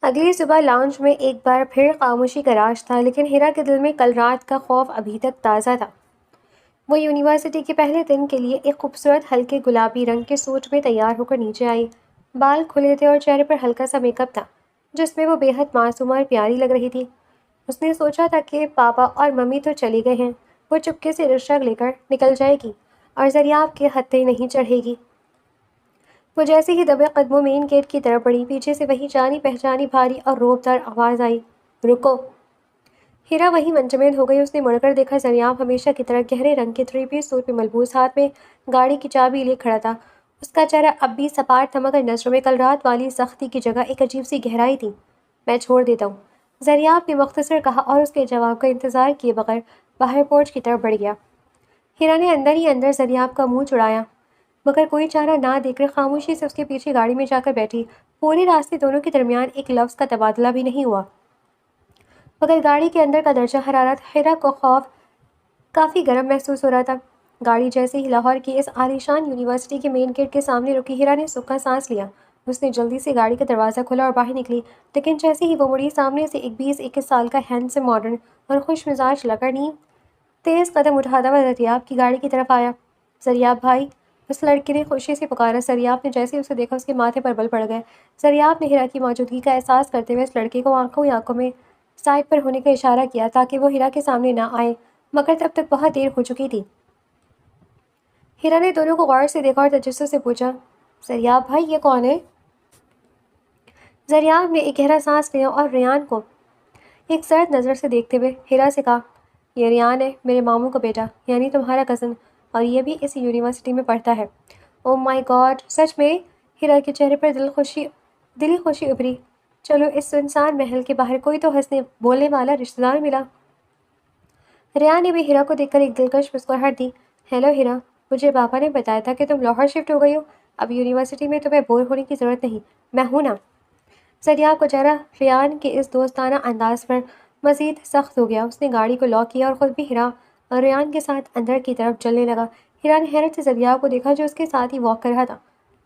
اگلی صبح لانچ میں ایک بار پھر خاموشی کا راج تھا، لیکن ہیرا کے دل میں کل رات کا خوف ابھی تک تازہ تھا۔ وہ یونیورسٹی کے پہلے دن کے لیے ایک خوبصورت ہلکے گلابی رنگ کے سوٹ میں تیار ہو کر نیچے آئی۔ بال کھلے تھے اور چہرے پر ہلکا سا میک اپ تھا، جس میں وہ بے حد معصوم اور پیاری لگ رہی تھی۔ اس نے سوچا تھا کہ پاپا اور ممی تو چلی گئے ہیں، وہ چپکے سے رکشہ لے کر نکل جائے گی اور زریاب کے ہتھے نہیں چڑھے گی۔ وہ جیسے ہی دبے قدموں مین گیٹ کی طرف بڑھی، پیچھے سے وہی جانی پہچانی بھاری اور روبدار آواز آئی، رکو! ہیرا وہیں منجمد ہو گئی۔ اس نے مڑ کر دیکھا، زریاب ہمیشہ کی طرح گہرے رنگ کے 3 پیس سوٹ میں ملبوس، ہاتھ میں گاڑی کی چابی لیے کھڑا تھا۔ اس کا چہرہ اب بھی سپاٹ تھا، مگر نظروں میں کل رات والی سختی کی جگہ ایک عجیب سی گہرائی تھی۔ میں چھوڑ دیتا ہوں، زریاب نے مختصر کہا اور اس کے جواب کا انتظار کیے بغیر باہر پورچ کی طرف بڑھ گیا۔ ہیرا نے اندر ہی اندر زریاب کا منہ چڑھایا، مگر کوئی چارہ نہ دیکھ کر خاموشی سے اس کے پیچھے گاڑی میں جا کر بیٹھی۔ پورے راستے دونوں کے درمیان ایک لفظ کا تبادلہ بھی نہیں ہوا، مگر گاڑی کے اندر کا درجہ حرارت ہیرا کو کافی گرم محسوس ہو رہا تھا۔ گاڑی جیسے ہی لاہور کی اس عالیشان یونیورسٹی کے مین گیٹ کے سامنے رکی، ہیرا نے سکھ کا سانس لیا۔ اس نے جلدی سے گاڑی کا دروازہ کھولا اور باہر نکلی، لیکن جیسے ہی وہ مڑی، سامنے سے ایک 20-21 سال کا ہینڈسم، ماڈرن اور خوش مزاج لڑکا تیز قدم اٹھاتا ہوا زریاب کی گاڑی کی طرف آیا۔ زریاب بھائی! اس لڑکے نے خوشی سے پکارا۔ زریاب نے جیسے ہی اسے دیکھا، اس کے ماتھے پر بل پڑ گئے۔ زریاب نے ہیرا کی موجودگی کا احساس کرتے ہوئے اس لڑکے کو آنکھوں ہی آنکھوں میں سائڈ پر ہونے کا اشارہ کیا تاکہ وہ ہیرا کے سامنے نہ آئے، مگر تب تک بہت دیر ہو چکی تھی۔ ہیرا نے دونوں کو غور سے دیکھا اور تجسس سے پوچھا، زریاب بھائی، یہ کون ہے؟ زریاب نے ایک گہرا سانس لیا اور ریان کو ایک سرد نظر سے دیکھتے ہوئے ہیرا سے کہا، یہ ریان ہے، میرے ماموں کا بیٹا، یعنی تمہارا کزن، اور یہ بھی اس یونیورسٹی میں پڑھتا ہے۔ او مائی گاڈ! سچ میں؟ ہیرا کے چہرے پر دلی خوشی ابھری۔ چلو اس سنسان محل کے باہر کوئی تو ہنسنے بولنے والا رشتہ دار ملا۔ ریان نے بھی ہیرا کو دیکھ کر ایک دلکش مسکراہٹ دی۔ ہیلو ہیرا، مجھے پاپا نے بتایا تھا کہ تم لاہور شفٹ ہو گئی ہو۔ اب یونیورسٹی میں تمہیں بور ہونے کی ضرورت نہیں، میں ہوں نا۔ زریاب کا چہرہ ریان کے اس دوستانہ انداز پر مزید سخت ہو گیا۔ اس نے گاڑی کو لاک کیا اور خود بھی ہیرا اور ریان کے ساتھ اندر کی طرف چلنے لگا۔ ہیرا نے حیرت سے زریاب کو دیکھا، جو اس کے ساتھ ہی واک کر رہا تھا۔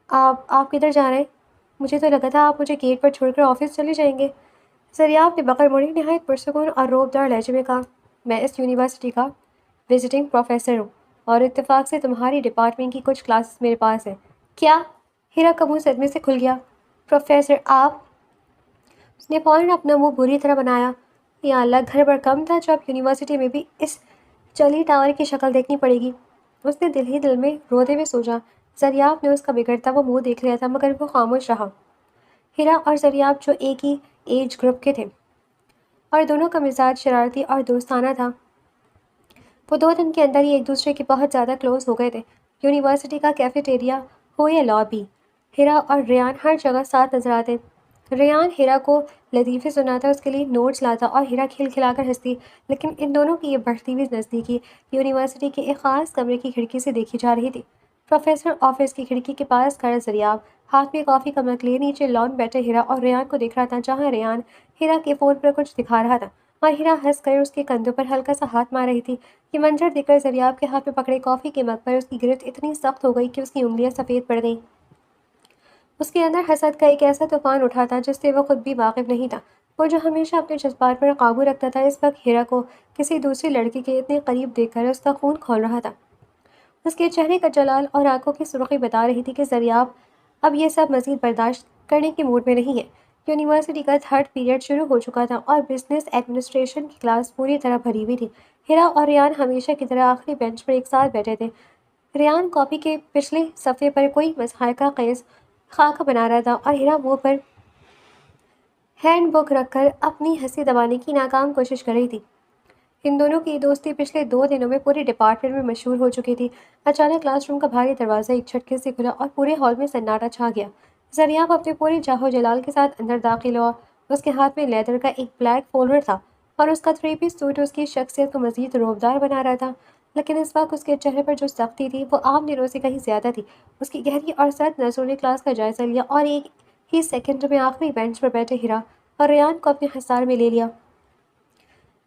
آپ کدھر جا رہے ہیں؟ مجھے تو لگا تھا آپ مجھے گیٹ پر چھوڑ کر آفس چلے جائیں گے۔ زریاب نے بغیر مڑے نہایت پرسکون اور روبدار لہجے میں کہا، میں اس یونیورسٹی کا وزٹنگ پروفیسر ہوں، اور اتفاق سے تمہاری ڈپارٹمنٹ کی کچھ کلاسز میرے پاس ہیں۔ کیا؟ ہیرا کا منہ صدمے سے کھل گیا۔ پروفیسر آپ؟ اس نے فوراً اپنا منہ بری طرح بنایا۔ یا اللہ، گھر بڑا کم تھا جو اب یونیورسٹی میں بھی اس چلی ٹاور کی شکل دیکھنی پڑے گی۔ اس نے دل ہی دل میں روتے ہوئے سوچا۔ زریاب نے اس کا بگڑتا وہ منہ دیکھ لیا تھا، مگر وہ خاموش رہا۔ ہیرا اور زریاب جو ایک ہی ایج گروپ کے تھے اور دونوں کا مزاج شرارتی اور دوستانہ تھا، وہ 2 دن کے اندر ہی ایک دوسرے کے بہت زیادہ کلوز ہو گئے تھے۔ یونیورسٹی کا کیفیٹیریا ہو یا لابی، ہیرا اور ریان ہر جگہ ساتھ نظر آتے۔ ریان ہیرا کو لطیفے سناتا، اس کے لیے نوٹس لاتا اور ہیرا کھل کھلا کر ہنستی، لیکن ان دونوں کی یہ بڑھتی ہوئی نزدیکی یونیورسٹی کے ایک خاص کمرے کی کھڑکی سے دیکھی جا رہی تھی۔ پروفیسر آفس کی کھڑکی کے پاس کھڑا زریاب ہاتھ میں کافی کا مگ لیے نیچے لان بیٹھے ہیرا اور ریان کو دیکھ رہا تھا، جہاں ریان ہیرا کے فون پر کچھ دکھا رہا تھا اور ہیرا ہنس کر اس کے کندھوں پر ہلکا سا ہاتھ مار رہی تھی۔ یہ منظر دیکھ کر زریاب کے ہاتھ میں پکڑے کافی کے مگ پر اس کی گرفت اتنی سخت ہو گئی کہ اس کی انگلیاں سفید پڑ گئیں۔ اس کے اندر حسد کا ایک ایسا طوفان اٹھا تھا جس سے وہ خود بھی واقف نہیں تھا۔ وہ جو ہمیشہ اپنے جذبات پر قابو رکھتا تھا، اس وقت ہیرا کو کسی دوسری لڑکی کے اتنے قریب دیکھ کر اس کا خون کھول رہا تھا۔ اس کے چہرے کا جلال اور آنکھوں کی سرخی بتا رہی تھی کہ زریاب اب یہ سب مزید برداشت کرنے کے موڈ میں نہیں ہے۔ یونیورسٹی کا 3rd پیریڈ شروع ہو چکا تھا اور بزنس ایڈمنسٹریشن کی کلاس پوری طرح بھری ہوئی تھی۔ ہیرا اور ریان ہمیشہ کی طرح آخری بینچ پر ایک ساتھ بیٹھے تھے۔ ریان کاپی کے پچھلے صفحے پر کوئی مضحکہ خیز خاکہ بنا رہا تھا اور ہیرا منہ پر ہینڈ بک رکھ کر اپنی ہنسی دبانے کی ناکام کوشش کر رہی تھی۔ ان دونوں کی دوستی پچھلے 2 دنوں میں پورے ڈپارٹمنٹ میں مشہور ہو چکی تھی۔ اچانک کلاس روم کا بھاری دروازہ ایک جھٹکے سے کھلا اور پورے ہال میں سناٹا چھا گیا۔ زریاب اپنے پورے جاہ و جلال کے ساتھ اندر داخل ہوا۔ اس کے ہاتھ میں لیدر کا ایک بلیک فولڈر تھا اور اس کا 3 پیس سوٹ اس کی شخصیت کو مزید روبدار بنا رہا تھا، لیکن اس وقت اس کے چہرے پر جو سختی تھی وہ عام دنوں سے کہیں زیادہ تھی۔ اس کی گہری اور سرد نظروں نے کلاس کا جائزہ لیا اور ایک ہی سیکنڈ میں آخری بینچ پر بیٹھے ہیرا اور ریان کو اپنے حصار میں لے لیا۔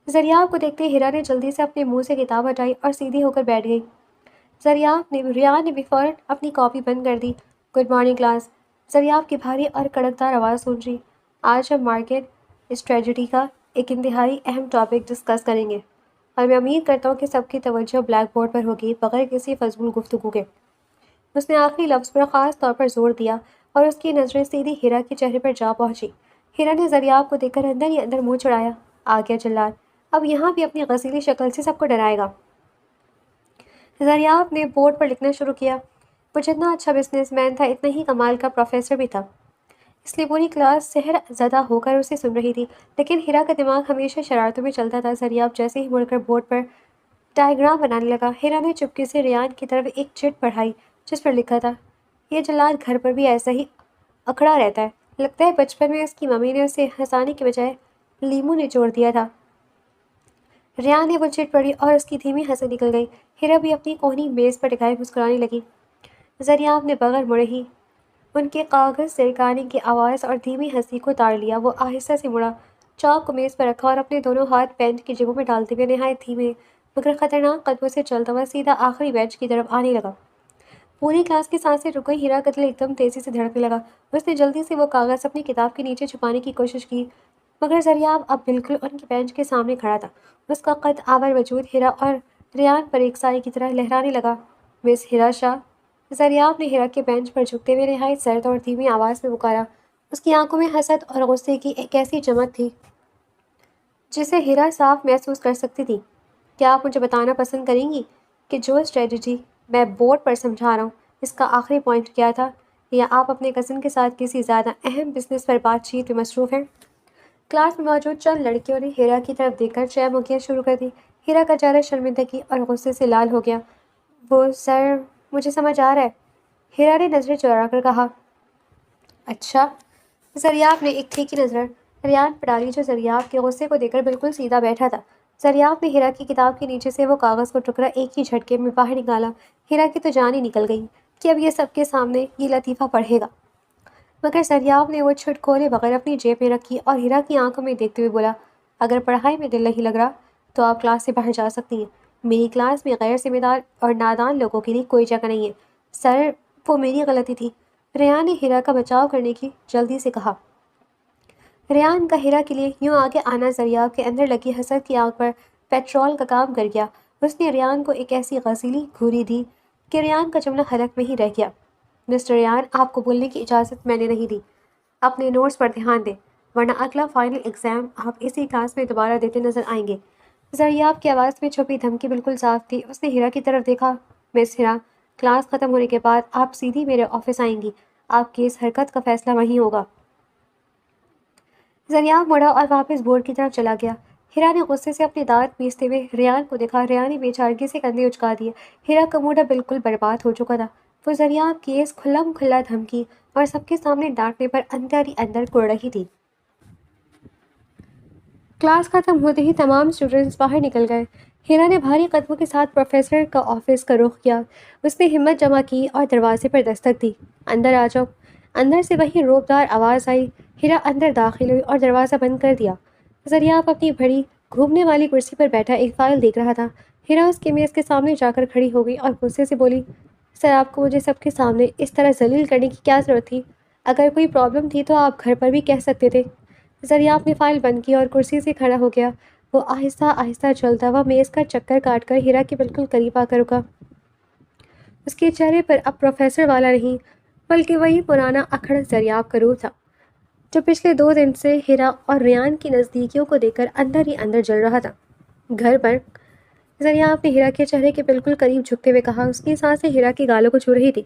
زریاب کو دیکھتے ہیرا نے جلدی سے اپنے منہ سے کتاب ہٹائی اور سیدھی ہو کر بیٹھ گئی۔ ریان نے بھی فوراً اپنی کاپی بند کر دی۔ گڈ مارننگ کلاس، زریاب کی بھاری اور کڑکدار آواز سن رہی۔ آج ہم مارکیٹ اسٹریٹجی کا ایک انتہائی اہم ٹاپک ڈسکس کریں گے اور میں امید کرتا ہوں کہ سب کی توجہ بلیک بورڈ پر ہوگی بغیر کسی فضول گفتگو کے۔ اس نے آخری لفظ پر خاص طور پر زور دیا اور اس کی نظریں سیدھی ہیرا کے چہرے پر جا پہنچی۔ ہیرا نے زریاب کو دیکھ کر اندر ہی اندر منہ چڑھایا۔ آ گیا جلاد، اب یہاں بھی اپنی غزیلی شکل سے سب کو ڈرائے گا۔ زریاب نے بورڈ پر لکھنا شروع کیا۔ وہ جتنا اچھا بزنس مین تھا اتنا ہی کمال کا پروفیسر بھی تھا، اس لیے پوری کلاس سحر زدہ ہو کر اسے سن رہی تھی۔ لیکن ہیرا کا دماغ ہمیشہ شرارتوں میں چلتا تھا۔ زریاب جیسے ہی مڑ کر بورڈ پر ڈائیگرام بنانے لگا، ہیرا نے چپکے سے ریان کی طرف ایک چٹ پڑھائی جس پر لکھا تھا، یہ جلاد گھر پر بھی ایسا ہی اکڑا رہتا ہے، لگتا ہے بچپن میں اس کی ممی نے اسے ہنسانے کے بجائے لیمو نچوڑ دیا تھا۔ ریان نے وہ چٹ پڑھی اور اس کی دھیمی ہنسی نکل گئی۔ ہیرا بھی اپنی کوہنی میز پر ٹکائے مسکرانے لگی۔ زریاب نے بغیر مڑے ہی ان کے کاغذ سرکانے کی آواز اور دھیمی ہنسی کو تاڑ لیا۔ وہ آہستہ سے مڑا، چاک کو میز پر رکھا اور اپنے دونوں ہاتھ پینٹ کی جیبوں میں ڈالتے ہوئے نہایت دھیمے مگر خطرناک قدموں سے چلتا ہوا سیدھا آخری بینچ کی طرف آنے لگا۔ پوری کلاس کی سانسیں رک گئی۔ ہیرا کا دل ایک دم تیزی سے دھڑکنے لگا۔ اس نے جلدی سے وہ کاغذ اپنی کتاب کے نیچے چھپانے کی کوشش کی، مگر زریاب اب بالکل ان کے بینچ کے سامنے کھڑا تھا۔ اس کا قد آور وجود ہیرا اور ریان پر ایک سائے کی طرح لہرانے لگا۔ مس ہیرا شاہ، زریاب نے ہیرا کے بینچ پر جھکتے ہوئے نہایت سرد اور دھیمی آواز میں پکارا۔ اس کی آنکھوں میں حسد اور غصے کی ایک ایسی چمک تھی جسے ہیرا صاف محسوس کر سکتی تھی۔ کیا آپ مجھے بتانا پسند کریں گی کہ جو اسٹریٹجی میں بورڈ پر سمجھا رہا ہوں اس کا آخری پوائنٹ کیا تھا، یا آپ اپنے کزن کے ساتھ کسی زیادہ اہم بزنس پر بات چیت میں مصروف ہیں؟ کلاس میں موجود چند لڑکیوں نے ہیرا کی طرف دیکھ کر چہ مکیاں شروع کر دی۔ ہیرا کا چہرہ شرمندگی اور غصے سے لال ہو گیا۔ وہ سر، مجھے سمجھ آ رہا ہے، ہیرا نے نظریں چرا کر کہا۔ اچھا؟ زریاب نے ایک تھیکی نظر ریان پر ڈالی جو زریاب کے غصے کو دیکھ کر بالکل سیدھا بیٹھا تھا۔ زریاب نے ہیرا کی کتاب کے نیچے سے وہ کاغذ کو ٹکڑا ایک ہی جھٹکے میں باہر نکالا۔ ہیرا کی تو جان ہی نکل گئی کہ اب یہ سب کے سامنے یہ لطیفہ پڑھے گا، مگر زریاب نے وہ چھٹ کھولے بغیر اپنی جیب میں رکھی اور ہیرا کی آنکھوں میں دیکھتے ہوئے بولا، اگر پڑھائی میں دل نہیں لگ رہا تو آپ کلاس سے باہر جا سکتی ہیں۔ میری کلاس میں غیر ذمہ دار اور نادان لوگوں کے لیے کوئی جگہ نہیں ہے۔ سر، وہ میری غلطی تھی، ریان نے ہیرا کا بچاؤ کرنے کی جلدی سے کہا۔ ریان کا ہیرا کے لیے یوں آگے آنا زریاب کے اندر لگی حسد کی آگ پر پیٹرول کا کام کر گیا۔ اس نے ریان کو ایک ایسی غزیلی گھوری دی کہ ریان کا جملہ حلق میں ہی رہ گیا۔ مسٹر ریان، آپ کو بولنے کی اجازت میں نے نہیں دی۔ اپنے نوٹس پر دھیان دیں ورنہ اگلا فائنل ایگزام آپ اسی کلاس میں دوبارہ دیتے نظر آئیں گے۔ زریاب کی آواز میں چھپی دھمکی بالکل صاف تھی۔ اس نے ہیرا کی طرف دیکھا۔ مس ہیرا، کلاس ختم ہونے کے بعد آپ سیدھی میرے آفس آئیں گی، آپ کی اس حرکت کا فیصلہ وہیں ہوگا۔ زریاب مڑا اور واپس بورڈ کی طرف چلا گیا۔ ہیرا نے غصے سے اپنے دانت پیستے ہوئے ریان کو دیکھا۔ ریان نے بے چارگی سے کندھے اچکا دیے۔ ہیرا کا موڈ اب بالکل برباد ہو چکا تھا۔ وہ زریاب کی اس کھلم کھلا دھمکی اور سب کے سامنے ڈانٹنے پر اندر ہی اندر کڑ رہی تھی۔ کلاس ختم ہوتے ہی تمام اسٹوڈنٹس باہر نکل گئے۔ ہیرا نے بھاری قدموں کے ساتھ پروفیسر کا آفس کا رخ کیا۔ اس نے ہمت جمع کی اور دروازے پر دستک دی۔ اندر آ جاؤ۔ اندر سے وہی روبدار آواز آئی۔ ہیرا اندر داخل ہوئی اور دروازہ بند کر دیا۔ زریاب اپنی بڑی گھومنے والی کرسی پر بیٹھا ایک فائل دیکھ رہا تھا۔ ہیرا اس کے میز کے سامنے جا کر کھڑی ہو گئی اور غصے سے بولی، سر، آپ کو مجھے سب کے سامنے اس طرح ذلیل کرنے کی کیا ضرورت تھی؟ اگر کوئی پرابلم تھی تو آپ گھر پر بھی کہہ سکتے تھے۔ زریاب نے فائل بند کی اور کرسی سے کھڑا ہو گیا۔ وہ آہستہ آہستہ چلتا ہوا میز کا چکر کاٹ کر ہیرا کے بالکل قریب آ کر رکا۔ اس کے چہرے پر اب پروفیسر والا نہیں بلکہ وہی پرانا اکڑ زریاب کا روح تھا جو پچھلے 2 دن سے ہیرا اور ریان کی نزدیکیوں کو دیکھ کر اندر ہی اندر جل رہا تھا۔ گھر پر؟ زریاب نے ہیرا کے چہرے کے بالکل قریب جھکتے ہوئے کہا۔ اس کی سانسیں ہیرا کی گالوں کو چھو رہی تھی۔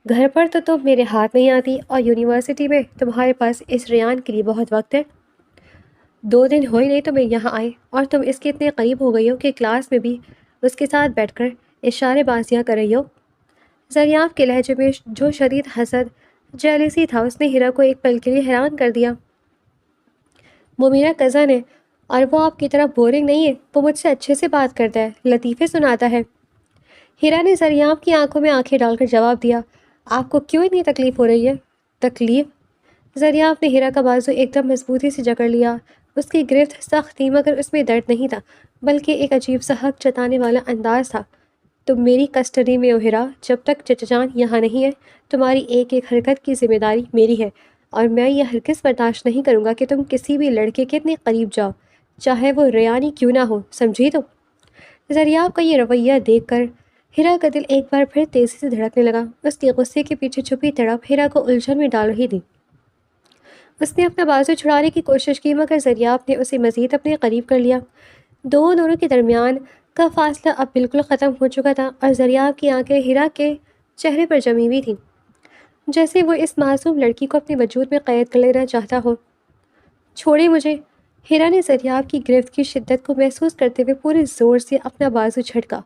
گھر پر تو تم میرے ہاتھ نہیں آتی اور یونیورسٹی میں تمہارے پاس اس ریان کے لیے بہت وقت ہے۔ 2 دن ہوئے نہیں تمہیں یہاں آئے اور تم اس کے اتنے قریب ہو گئی ہو کہ کلاس میں بھی اس کے ساتھ بیٹھ کر اشارے بازیاں کر رہی ہو۔ زریاب کے لہجے میں جو شدید حسد جیلیسی تھا اس نے ہیرا کو ایک پل کے لیے حیران کر دیا۔ وہ میرا کزن ہے اور وہ آپ کی طرح بورنگ نہیں ہے، وہ مجھ سے اچھے سے بات کرتا ہے، لطیفے سناتا ہے۔ ہیرا نے زریاب کی آنکھوں میں آنکھیں ڈال کر جواب دیا، آپ کو کیوں اتنی تکلیف ہو رہی ہے؟ تکلیف؟ زریاب نے ہیرا کا بازو ایک دم مضبوطی سے جکڑ لیا۔ اس کی گرفت سخت تھی مگر اس میں درد نہیں تھا بلکہ ایک عجیب سا حق جتانے والا انداز تھا۔ تم میری کسٹڈی میں ہو ہیرا، جب تک چچا جان یہاں نہیں ہے تمہاری ایک ایک حرکت کی ذمہ داری میری ہے اور میں یہ ہرگز برداشت نہیں کروں گا کہ تم کسی بھی لڑکے کے اتنے قریب جاؤ، چاہے وہ ریانی کیوں نہ ہو، سمجھی تم؟ زریاب کا یہ رویہ دیکھ کر ہیرا کا دل ایک بار پھر تیزی سے دھڑکنے لگا۔ اس کے غصے کے پیچھے چھپی تڑپ ہیرا کو الجھن میں ڈال رہی تھی۔ اس نے اپنا بازو چھڑانے کی کوشش کی مگر زریاب نے اسے مزید اپنے قریب کر لیا۔ دونوں کے درمیان کا فاصلہ اب بالکل ختم ہو چکا تھا اور زریاب کی آنکھیں ہیرا کے چہرے پر جمی ہوئی تھیں، جیسے وہ اس معصوم لڑکی کو اپنے وجود میں قید کر لینا چاہتا ہو۔ چھوڑے مجھے، ہیرا نے زریاب کی گرفت کی شدت کو محسوس کرتے ہوئے پورے زور سے اپنا بازو جھٹکا۔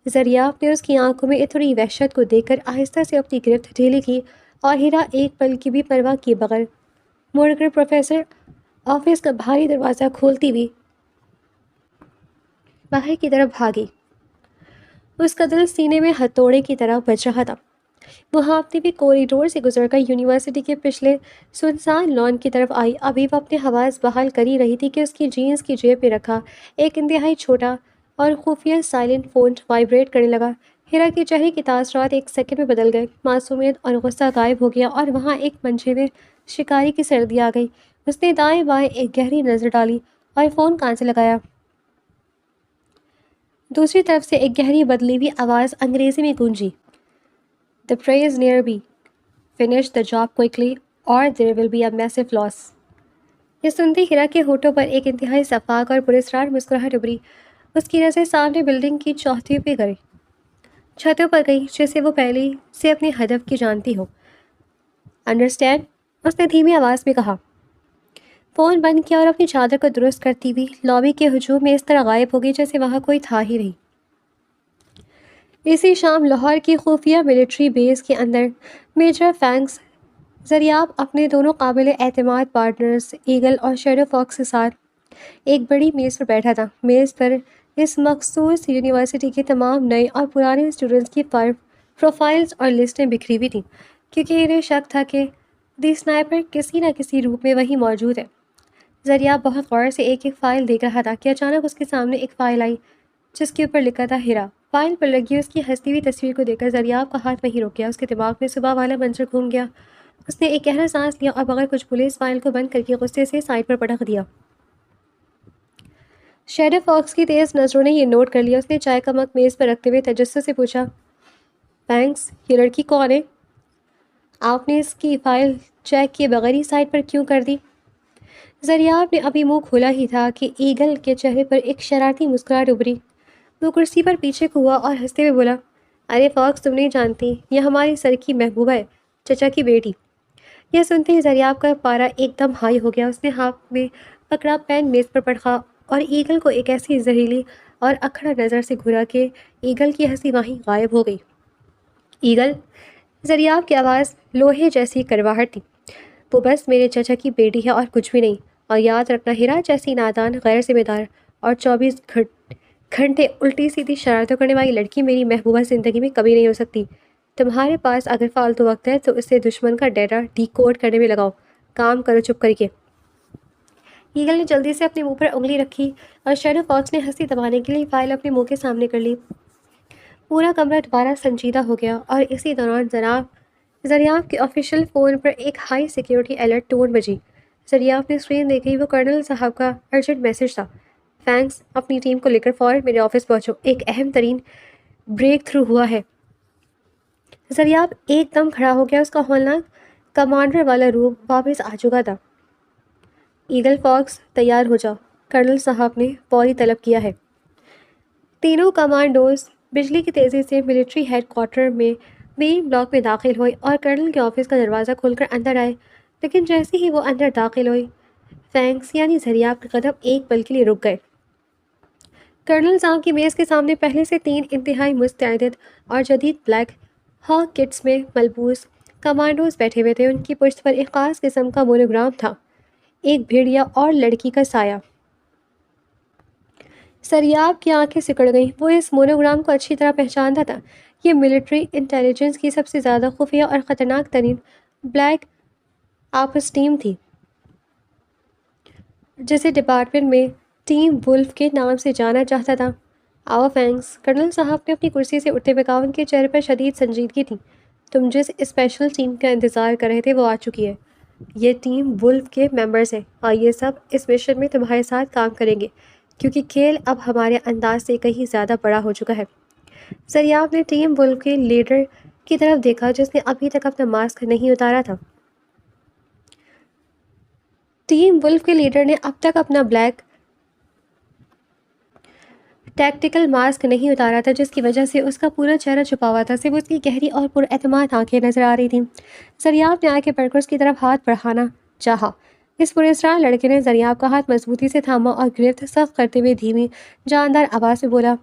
زریاب نے اس کی آنکھوں میں اتنی وحشت کو دیکھ کر آہستہ سے اپنی گرفت ڈھیلی کی اور ہیرا ایک پل کی بھی پرواہ کیے بغیر مڑ کر پروفیسر آفس کا بھاری دروازہ کھولتی ہوئی باہر کی طرف بھاگی۔ اس کا دل سینے میں ہتھوڑے کی طرح بج رہا تھا۔ وہ ہانپتے ہوئے کوریڈور سے گزر کر یونیورسٹی کے پچھلے سنسان لان کی طرف آئی۔ ابھی وہ اپنے حواس بحال کر ہی رہی تھی کہ اس کی جینس کی جیب میں رکھا ایک انتہائی چھوٹا اور خفیہ سائلنٹ فون وائبریٹ کرنے لگا۔ ہیرا کے چہرے کے تاثرات ایک سیکنڈ میں بدل گئے، معصومیت اور غصہ غائب ہو گیا اور وہاں ایک منچے میں شکاری کی سردی آ گئی۔ اس نے دائیں بائیں ایک گہری نظر ڈالی اور فون کان سے لگایا۔ دوسری طرف سے ایک گہری بدلی ہوئی آواز انگریزی میں گونجی، "The prey is near me. Finish the job quickly or there will be a massive loss." یہ سنتے ہیرا کے ہونٹوں پر ایک انتہائی شفاق اور پراسرار مسکراہٹ ابھری۔ اس کی نظر سامنے بلڈنگ کی چوتھیوں پہ گئی، چھتوں پر گئی جسے وہ پہلے سے اپنے ہدف کی جانتی ہو۔ "انڈرسٹینڈ؟" اس نے دھیمی آواز میں کہا۔ فون بند کیا اور اپنی چادر کو درست کرتی ہوئی لابی کے ہجوم میں اس طرح غائب ہو گئی جیسے وہاں کوئی تھا ہی نہیں۔ اسی شام لاہور کی خفیہ ملٹری بیس کے اندر میجر فینکس زریاب اپنے دونوں قابل اعتماد پارٹنرز ایگل اور شیڈو فاکس کے ساتھ ایک بڑی میز پر بیٹھا تھا۔ میز پر اس مخصوص یونیورسٹی کے تمام نئے اور پرانے اسٹوڈنٹس کی پروفائلز اور لسٹیں بکھری ہوئی تھیں، کیونکہ انہیں شک تھا کہ دی سنائپر کسی نہ کسی روپ میں وہیں موجود ہے۔ زریاب بہت غور سے ایک ایک فائل دیکھ رہا تھا کہ اچانک اس کے سامنے ایک فائل آئی جس کے اوپر لکھا تھا ہیرا۔ فائل پر لگی اس کی ہنستی ہوئی تصویر کو دیکھ کر زریاب کا ہاتھ وہیں رک گیا۔ اس کے دماغ میں صبح والا منظر گھوم گیا۔ اس نے ایک گہرا سانس لیا اور بغیر کچھ بولے اس فائل کو بند کر کے غصے سے سائڈ پر پٹک دیا۔ شیڈو فاکس کی تیز نظروں نے یہ نوٹ کر لیا۔ اس نے چائے کا مگ میز پر رکھتے ہوئے تجسس سے پوچھا، "فینکس، یہ لڑکی کون ہے؟ آپ نے اس کی فائل چیک کیے بغیر ہی سائڈ پر کیوں کر دی؟" زریاب نے ابھی منہ کھولا ہی تھا کہ ایگل کے چہرے پر ایک شرارتی مسکراہٹ ابھری۔ وہ کرسی پر پیچھے کو ہوا اور ہنستے ہوئے بولا، "ارے فاکس، تم نہیں جانتی، یہ ہماری سر کی محبوبہ ہے، چچا کی بیٹی۔" یہ سنتے ہی زریاب کا پارا ایک دم ہائی ہو گیا۔ اس نے ہاتھ میں پکڑا پین میز پر پٹکا اور ایگل کو ایک ایسی زہریلی اور اکھڑا نظر سے گھورا کہ ایگل کی ہنسی وہیں غائب ہو گئی۔ "ایگل!" زریاب کی آواز لوہے جیسی کرواہٹ تھی، "وہ بس میرے چچا کی بیٹی ہے اور کچھ بھی نہیں۔ اور یاد رکھنا، ہیرا جیسی نادان، غیر ذمہ دار اور 24 گھنٹے الٹی سیدھی شرارتیں کرنے والی لڑکی میری محبوبہ زندگی میں کبھی نہیں ہو سکتی۔ تمہارے پاس اگر فالتو وقت ہے تو اسے دشمن کا ڈیٹا ڈی کوڈ کرنے میں لگاؤ۔ کام کرو چپ کر کے۔" ایگل نے جلدی سے اپنے منہ پر انگلی رکھی اور شیڈو فاکس نے ہنسی دبانے کے لیے فائل اپنے منہ کے سامنے کر لی۔ پورا کمرہ دوبارہ سنجیدہ ہو گیا اور اسی دوران زریاب کے آفیشیل فون پر ایک ہائی سیکیورٹی الرٹ ٹون بجی۔ زریاب نے اسکرین دیکھی، وہ کرنل صاحب کا ارجنٹ میسج تھا، "فینکس، اپنی ٹیم کو لے کر فوراً میرے آفس پہنچو، ایک اہم ترین بریک تھرو ہوا ہے۔" زریاب ایک دم کھڑا ہو گیا۔ اس کا ہولناک کمانڈر والا روپ واپس آ چکا تھا۔ "ایگل، فاکس، تیار ہو جاؤ، کرنل صاحب نے فوری طلب کیا ہے۔" تینوں کمانڈوز بجلی کی تیزی سے ملٹری ہیڈ کوارٹر میں مین بلاک میں داخل ہوئے اور کرنل کے آفس کا دروازہ کھول کر اندر آئے۔ لیکن جیسے ہی وہ اندر داخل ہوئے، فینکس یعنی زریاب کے قدم ایک پل کے لیے رک گئے۔ کرنل صاحب کی میز کے سامنے پہلے سے 3 انتہائی مستعد اور جدید بلیک ہاک کٹس میں ملبوس کمانڈوز بیٹھے ہوئے تھے۔ ان کی پشت پر ایک خاص قسم کا مونوگرام تھا، ایک بھیڑیا اور لڑکی کا سایہ۔ زریاب کی آنکھیں سکڑ گئیں۔ وہ اس مونوگرام کو اچھی طرح پہچانتا تھا۔ یہ ملٹری انٹیلیجنس کی سب سے زیادہ خفیہ اور خطرناک ترین بلیک آپس ٹیم تھی، جسے ڈپارٹمنٹ میں ٹیم وولف کے نام سے جانا جاتا تھا۔ "آؤ فینکس۔" کرنل صاحب نے اپنی کرسی سے اٹھتے ہوئے کہا۔ ان کے چہرے پر شدید سنجیدگی تھی۔ "تم جس اسپیشل ٹیم کا انتظار کر رہے تھے وہ آ چکی ہے۔ یہ ٹیم ولف کے ممبرز ہیں اور یہ سب اس مشن میں تمہارے ساتھ کام کریں گے کیونکہ کھیل اب ہمارے انداز سے کہیں زیادہ بڑا ہو چکا ہے۔ زریاب نے ٹیم ولف کے لیڈر کی طرف دیکھا جس نے ابھی تک اپنا ماسک نہیں اتارا تھا۔ ٹیم ولف کے لیڈر نے اب تک اپنا بلیک ٹیکٹیکل ماسک نہیں اتارا تھا جس کی وجہ سے اس کا پورا چہرہ چھپا ہوا تھا، صرف اس کی گہری اور پراعتماد آنکھیں نظر آ رہی تھیں۔ زریاب نے آنکھیں پڑھ کر اس کی طرف ہاتھ بڑھانا چاہا۔ اس پراسرار لڑکے نے زریاب کا ہاتھ مضبوطی سے تھاما اور گرفت سخت کرتے ہوئے دھیمی جاندار آواز میں بولا،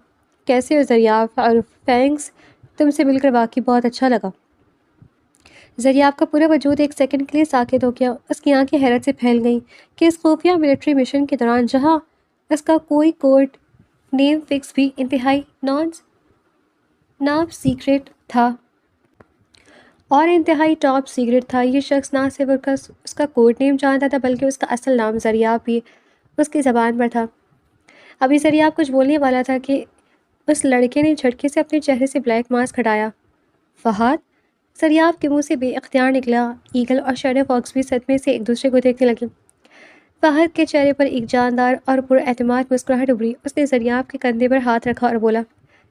کیسے ہو زریاب؟ اور فینکس، تم سے مل کر واقعی بہت اچھا لگا۔ زریاب کا پورا وجود ایک سیکنڈ کے لیے ساکت ہو گیا۔ اس کی آنکھیں حیرت سے پھیل گئیں کہ اس خفیہ ملٹری مشن کے دوران جہاں اس کا کوئی کوڈ نیم فکس بھی انتہائی نام سیکرٹ تھا اور انتہائی ٹاپ سیکرٹ تھا، یہ شخص نہ صرف اس کا کوڈ نیم جانتا تھا بلکہ اس کا اصل نام زریاب بھی اس کی زبان پر تھا۔ ابھی زریاب کچھ بولنے والا تھا کہ اس لڑکے نے جھٹکے سے اپنے چہرے سے بلیک ماسک ہٹایا۔ فہد؟ زریاب کے منہ سے بے اختیار نکلا۔ ایگل اور شیڈو فاکس بھی صدمے سے ایک دوسرے کو دیکھنے لگے۔ فہد کے چہرے پر ایک جاندار اور پراعتماد مسکراہٹ ابھری۔ اس نے زریاب کے کندھے پر ہاتھ رکھا اور بولا،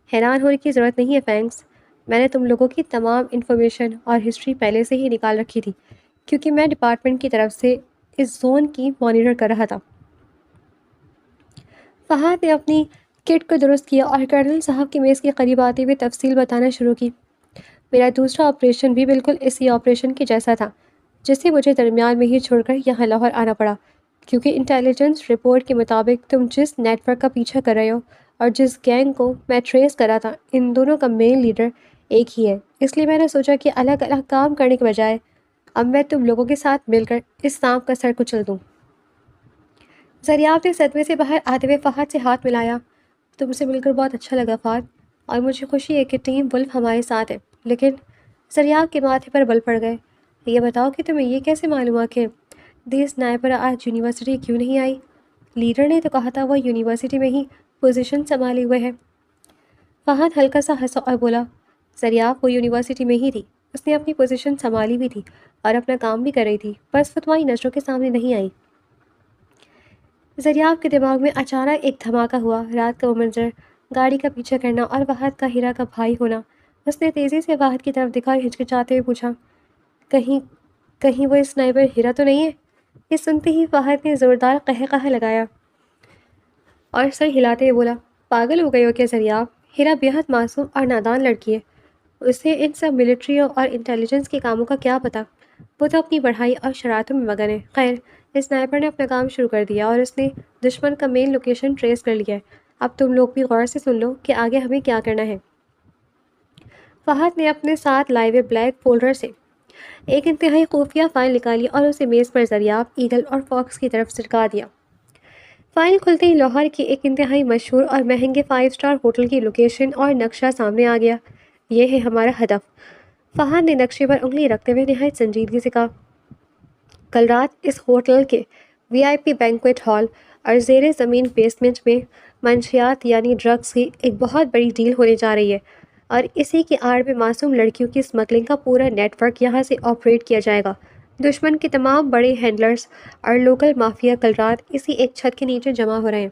حیران ہونے کی ضرورت نہیں ہے فینکس، میں نے تم لوگوں کی تمام انفارمیشن اور ہسٹری پہلے سے ہی نکال رکھی تھی کیونکہ میں ڈپارٹمنٹ کی طرف سے اس زون کی مانیٹر کر رہا تھا۔ فہد نے اپنی کٹ کو درست کیا اور کرنل صاحب کی میز کے قریب آتے ہوئے تفصیل بتانا شروع کی۔ میرا دوسرا آپریشن بھی بالکل اسی آپریشن کے جیسا تھا جسے مجھے درمیان میں ہی چھوڑ کر یہاں لاہور آنا پڑا کیونکہ انٹیلیجنس رپورٹ کے مطابق تم جس نیٹ ورک کا پیچھا کر رہے ہو اور جس گینگ کو میں ٹریس کرا تھا ان دونوں کا مین لیڈر ایک ہی ہے، اس لیے میں نے سوچا کہ الگ الگ کام کرنے کے بجائے اب میں تم لوگوں کے ساتھ مل کر اس سانپ کا سر کچل دوں۔ زریاب نے صدمے سے باہر آتے ہوئے فہد سے ہاتھ ملایا۔ تم سے مل کر بہت اچھا لگا فہد، اور مجھے خوشی ہے کہ ٹیم ولف ہمارے ساتھ ہے، لیکن زریاب کے ماتھے پر بل پڑ گئے۔ یہ بتاؤ کہ تمہیں یہ کیسے معلوم ہے کہ دی سنائپر آج یونیورسٹی کیوں نہیں آئی؟ لیڈر نے تو کہا تھا وہ یونیورسٹی میں ہی پوزیشن سنبھالے ہوئے ہے۔ فہد ہلکا سا ہنسا اور بولا، زریاب وہ یونیورسٹی میں ہی تھی، اس نے اپنی پوزیشن سنبھالی بھی تھی اور اپنا کام بھی کر رہی تھی، بس وہ تمہاری نظروں کے سامنے نہیں آئی۔ زریاب کے دماغ میں اچانک ایک دھماکہ ہوا، رات کا وہ منظر، گاڑی کا پیچھا کرنا اور فہد کا ہیرا کا بھائی ہونا۔ اس نے تیزی سے فہد کی طرف دکھا اور ہچکچاتے ہوئے پوچھا، کہیں وہ اسنائپر ہیرا تو نہیں ہے؟ یہ سنتے ہی فہد نے زوردار قہقہہ لگایا اور سر ہلاتے ہوئے بولا، پاگل ہو گئے ہو کیا زریاب؟ ہیرا بےحد معصوم اور نادان لڑکی ہے، اسے ان سب ملٹری اور انٹیلیجنس کے کاموں کا کیا پتہ، وہ تو اپنی پڑھائی اور شرارتوں میں مگن ہے۔ خیر، اسنائپر نے اپنا کام شروع کر دیا اور اس نے دشمن کا مین لوکیشن ٹریس کر لیا ہے، اب تم لوگ بھی غور سے سن لو کہ آگے ہمیں کیا کرنا ہے۔ فہد نے اپنے ساتھ لائے ہوئے بلیک فولڈر سے ایک انتہائی خفیہ فائل نکالی اور اسے میز پر زریاب، ایگل اور فاکس کی طرف سرکا دیا۔ فائل کھلتے ہی لاہور کے ایک انتہائی مشہور اور مہنگے 5 اسٹار ہوٹل کی لوکیشن اور نقشہ سامنے آ گیا۔ یہ ہے ہمارا ہدف، فہد نے نقشے پر انگلی رکھتے ہوئے نہایت سنجیدگی سے کہا۔ کل رات اس ہوٹل کے VIP بینکویٹ ہال اور زیر زمین بیسمنٹ میں منشیات یعنی ڈرگس کی ایک بہت بڑی ڈیل ہونے جا رہی ہے اور اسی کی آڑ میں معصوم لڑکیوں کی اسمگلنگ کا پورا نیٹ ورک یہاں سے آپریٹ کیا جائے گا۔ دشمن کے تمام بڑے ہینڈلرز اور لوکل مافیا کل رات اسی ایک چھت کے نیچے جمع ہو رہے ہیں۔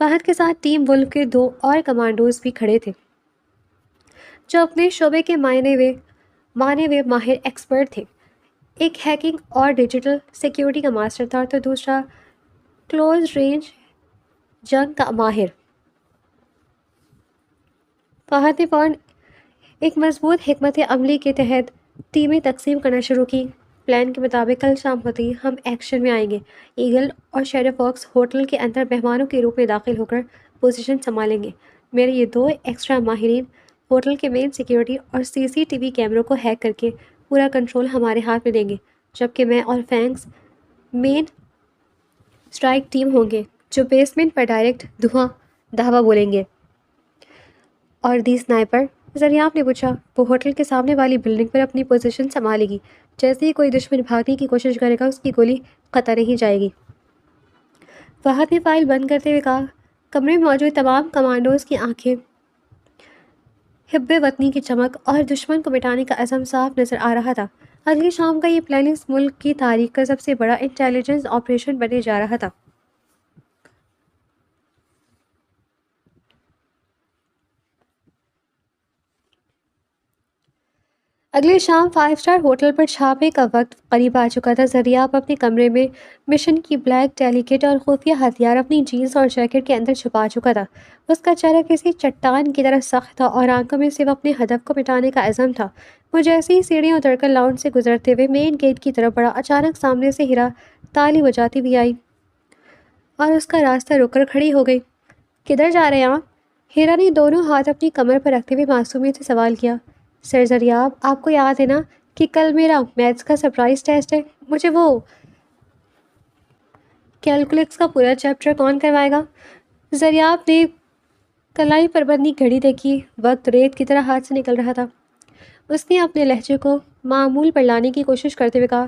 فہد کے ساتھ ٹیم ولف کے 2 اور کمانڈوز بھی کھڑے تھے جو اپنے شعبے کے مانے ہوئے ماہر ایکسپرٹ تھے۔ ایک ہیکنگ اور ڈیجیٹل سیکیورٹی کا ماسٹر تھا تو دوسرا کلوز رینج جنگ کا ماہر۔ فہد نے فوراً ایک مضبوط حکمت عملی کے تحت ٹیمیں تقسیم کرنا شروع کی۔ پلان کے مطابق کل شام ہوتے ہی ہم ایکشن میں آئیں گے۔ ایگل اور شیڈو فاکس ہوٹل کے اندر مہمانوں کے روپ میں داخل ہو کر پوزیشن سنبھالیں گے۔ میرے یہ 2 ایکسٹرا ماہرین ہوٹل کے مین سیکیورٹی اور CCTV کیمروں کو ہیک کر کے پورا کنٹرول ہمارے ہاتھ میں دیں گے، جبکہ میں اور فینکس مین اسٹرائک ٹیم ہوں گے جو بیسمنٹ پر ڈائریکٹ دھواں دھاوا بولیں گے۔ اور دی سنائپر؟ زریاب نے پوچھا۔ وہ ہوٹل کے سامنے والی بلڈنگ پر اپنی پوزیشن سنبھالے گی، جیسے ہی کوئی دشمن بھاگنے کی کوشش کرے گا اس کی گولی قطع نہیں جائے گی۔ فہد نے فائل بند کرتے ہوئے کہا۔ کمرے میں موجود تمام کمانڈوز کی آنکھیں حب وطنی کی چمک اور دشمن کو مٹانے کا عزم صاف نظر آ رہا تھا۔ اگلی شام کا یہ پلان اس ملک کی تاریخ کا سب سے بڑا انٹیلیجنس آپریشن بننے جا رہا تھا۔ اگلے شام 5 اسٹار ہوٹل پر چھاپے کا وقت قریب آ چکا تھا۔ زریاب اپنے کمرے میں مشن کی بلیک ڈیلیکیٹ اور خفیہ ہتھیار اپنی جینس اور جیکٹ کے اندر چھپا چکا تھا۔ اس کا چہرہ کسی چٹان کی طرح سخت تھا اور آنکھوں میں صرف اپنے ہدف کو مٹانے کا عزم تھا۔ وہ جیسے ہی سیڑھیاں اتر کر لاؤنج سے گزرتے ہوئے مین گیٹ کی طرف بڑھا، اچانک سامنے سے ہیرا تالی بجاتی ہوئی آئی اور اس کا راستہ روک کر کھڑی ہو گئی۔ کدھر جا رہے ہیں آپ؟ ہیرا نے دونوں ہاتھ اپنی کمر پر رکھتے ہوئے معصومیت سے سوال کیا۔ سر زریاب، آپ کو یاد ہے نا کہ کل میرا میتھس کا سرپرائز ٹیسٹ ہے؟ مجھے وہ کیلکولکس کا پورا چیپٹر کون کروائے گا؟ زریاب نے کلائی پر بندی گھڑی دیکھی۔ وقت ریت کی طرح ہاتھ سے نکل رہا تھا۔ اس نے اپنے لہجے کو معمول پر لانے کی کوشش کرتے ہوئے کہا،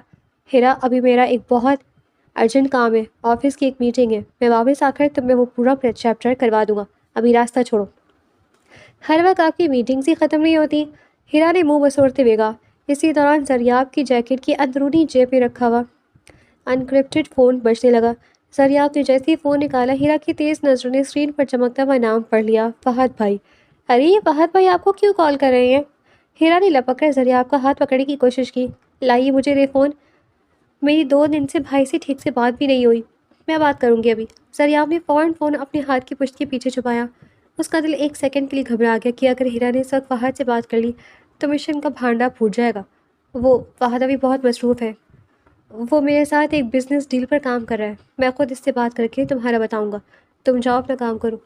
ہیرا ابھی میرا ایک بہت ارجنٹ کام ہے، آفس کی ایک میٹنگ ہے، میں واپس آ کر تمہیں وہ پورا چیپٹر کروا دوں گا، ابھی راستہ چھوڑو۔ ہر وقت آپ کی میٹنگز ہی ختم نہیں ہوتی، ہیرا نے منہ بسوڑتے ہوئے کہا۔ اسی دوران زریاب کی جیکٹ کی اندرونی جیب میں رکھا ہوا انکرپٹڈ فون بجنے لگا۔ زریاب نے جیسے ہی فون نکالا، ہیرا کی تیز نظروں نے اسکرین پر چمکتا ہوا نام پڑھ لیا، فہد بھائی۔ ارے یہ فہد بھائی آپ کو کیوں کال کر رہے ہیں؟ ہیرا نے لپک کر زریاب کا ہاتھ پکڑنے کی کوشش کی۔ لائیے مجھے دے فون، میری 2 دن سے بھائی سے ٹھیک سے بات بھی نہیں ہوئی، میں بات کروں گی ابھی۔ زریاب نے فوراً فون اپنے ہاتھ کی پشت کے پیچھے چھپایا۔ اس کا دل ایک سیکنڈ کے لیے گھبرا گیا کہ اگر ہیرا نے اس وقت فہد سے بات کر لی تو مشن کا بھانڈا پھوٹ جائے گا۔ وہ فہد ابھی بہت مصروف ہے، وہ میرے ساتھ ایک بزنس ڈیل پر کام کر رہا ہے، میں خود اس سے بات کر کے تمہارا بتاؤں گا، تم جاؤ اپنا کام کرو۔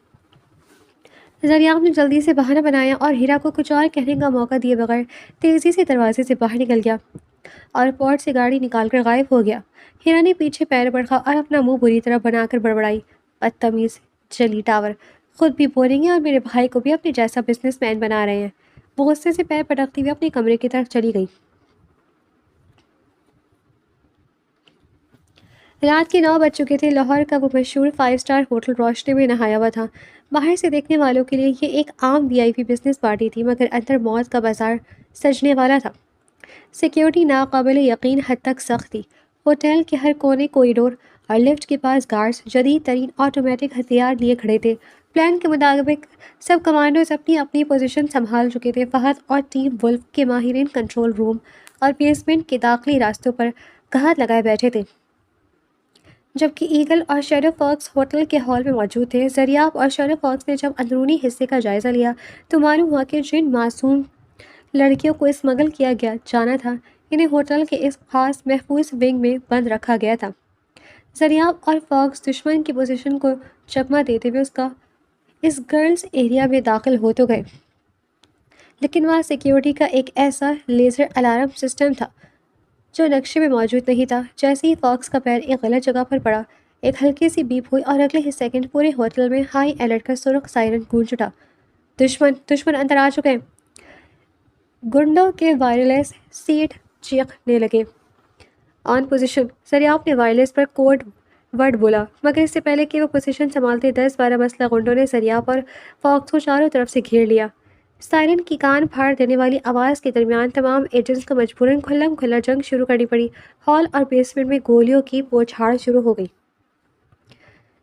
زریاب نے جلدی سے بہانہ بنایا اور ہیرا کو کچھ اور کہنے کا موقع دیے بغیر تیزی سے دروازے سے باہر نکل گیا اور پورٹ سے گاڑی نکال کر غائب ہو گیا۔ ہیرا نے پیچھے پیر بڑھا اور اپنا منہ بری طرح بنا کر بڑبڑائی، بدتمیز جلی ٹاور، خود بھی بولیں گے اور میرے بھائی کو بھی اپنے جیسا بزنس مین بنا رہے ہیں۔ وہ غصے سے پیر پٹکتی ہوئی اپنے کمرے کی طرف چلی گئی۔ رات کے 9 بج چکے تھے۔ لاہور کا وہ مشہور 5 اسٹار ہوٹل روشنی میں نہایا ہوا تھا۔ باہر سے دیکھنے والوں کے لیے یہ ایک عام وی آئی پی بزنس پارٹی تھی، مگر اندر موت کا بازار سجنے والا تھا۔ سیکیورٹی ناقابل یقین حد تک سخت تھی۔ ہوٹل کے ہر کونے، کوریڈور اور لفٹ کے پاس گارڈز جدید ترین آٹومیٹک ہتھیار لیے کھڑے تھے۔ پلان کے مطابق سب کمانڈوز اپنی اپنی پوزیشن سنبھال چکے تھے۔ فہد اور ٹیم ولف کے ماہرین کنٹرول روم اور بیسمنٹ کے داخلی راستوں پر گھات لگائے بیٹھے تھے، جبکہ ایگل اور شیڈو فاکس ہوٹل کے ہال میں موجود تھے۔ زریاب اور شیڈو فاکس نے جب اندرونی حصے کا جائزہ لیا تو معلوم ہوا کہ جن معصوم لڑکیوں کو اسمگل کیا جانا تھا، انہیں ہوٹل کے اس خاص محفوظ ونگ میں بند رکھا گیا تھا۔ زریاب اور فاکس دشمن کی پوزیشن کو چکمہ دیتے ہوئے اس گرلز ایریا میں داخل ہو تو گئے، لیکن وہاں سیکیورٹی کا ایک ایسا لیزر الارم سسٹم تھا جو نقشے میں موجود نہیں تھا۔ جیسے ہی فاکس کا پیر ایک غلط جگہ پر پڑا، ایک ہلکی سی بیپ ہوئی اور اگلے ہی سیکنڈ پورے ہوٹل میں ہائی الرٹ کا سرخ سائرن گونج اٹھا۔ دشمن اندر آ چکے ہیں۔ گنڈوں کے وائرلیس سیٹ چیخنے لگے۔ آن پوزیشن، زریاب نے وائرلیس پر کوڈ ورڈ بولا، مگر اس سے پہلے کہ وہ پوزیشن سنبھالتے 10-12 مسلح گنڈوں نے زریاب اور فاکس کو چاروں طرف سے گھیر لیا۔ سائرن کی کان پھاڑ دینے والی آواز کے درمیان تمام ایجنٹس کو مجبوراً کھلم کھلا جنگ شروع کرنی پڑی۔ ہال اور بیسمنٹ میں گولیوں کی بوچھاڑ شروع ہو گئی۔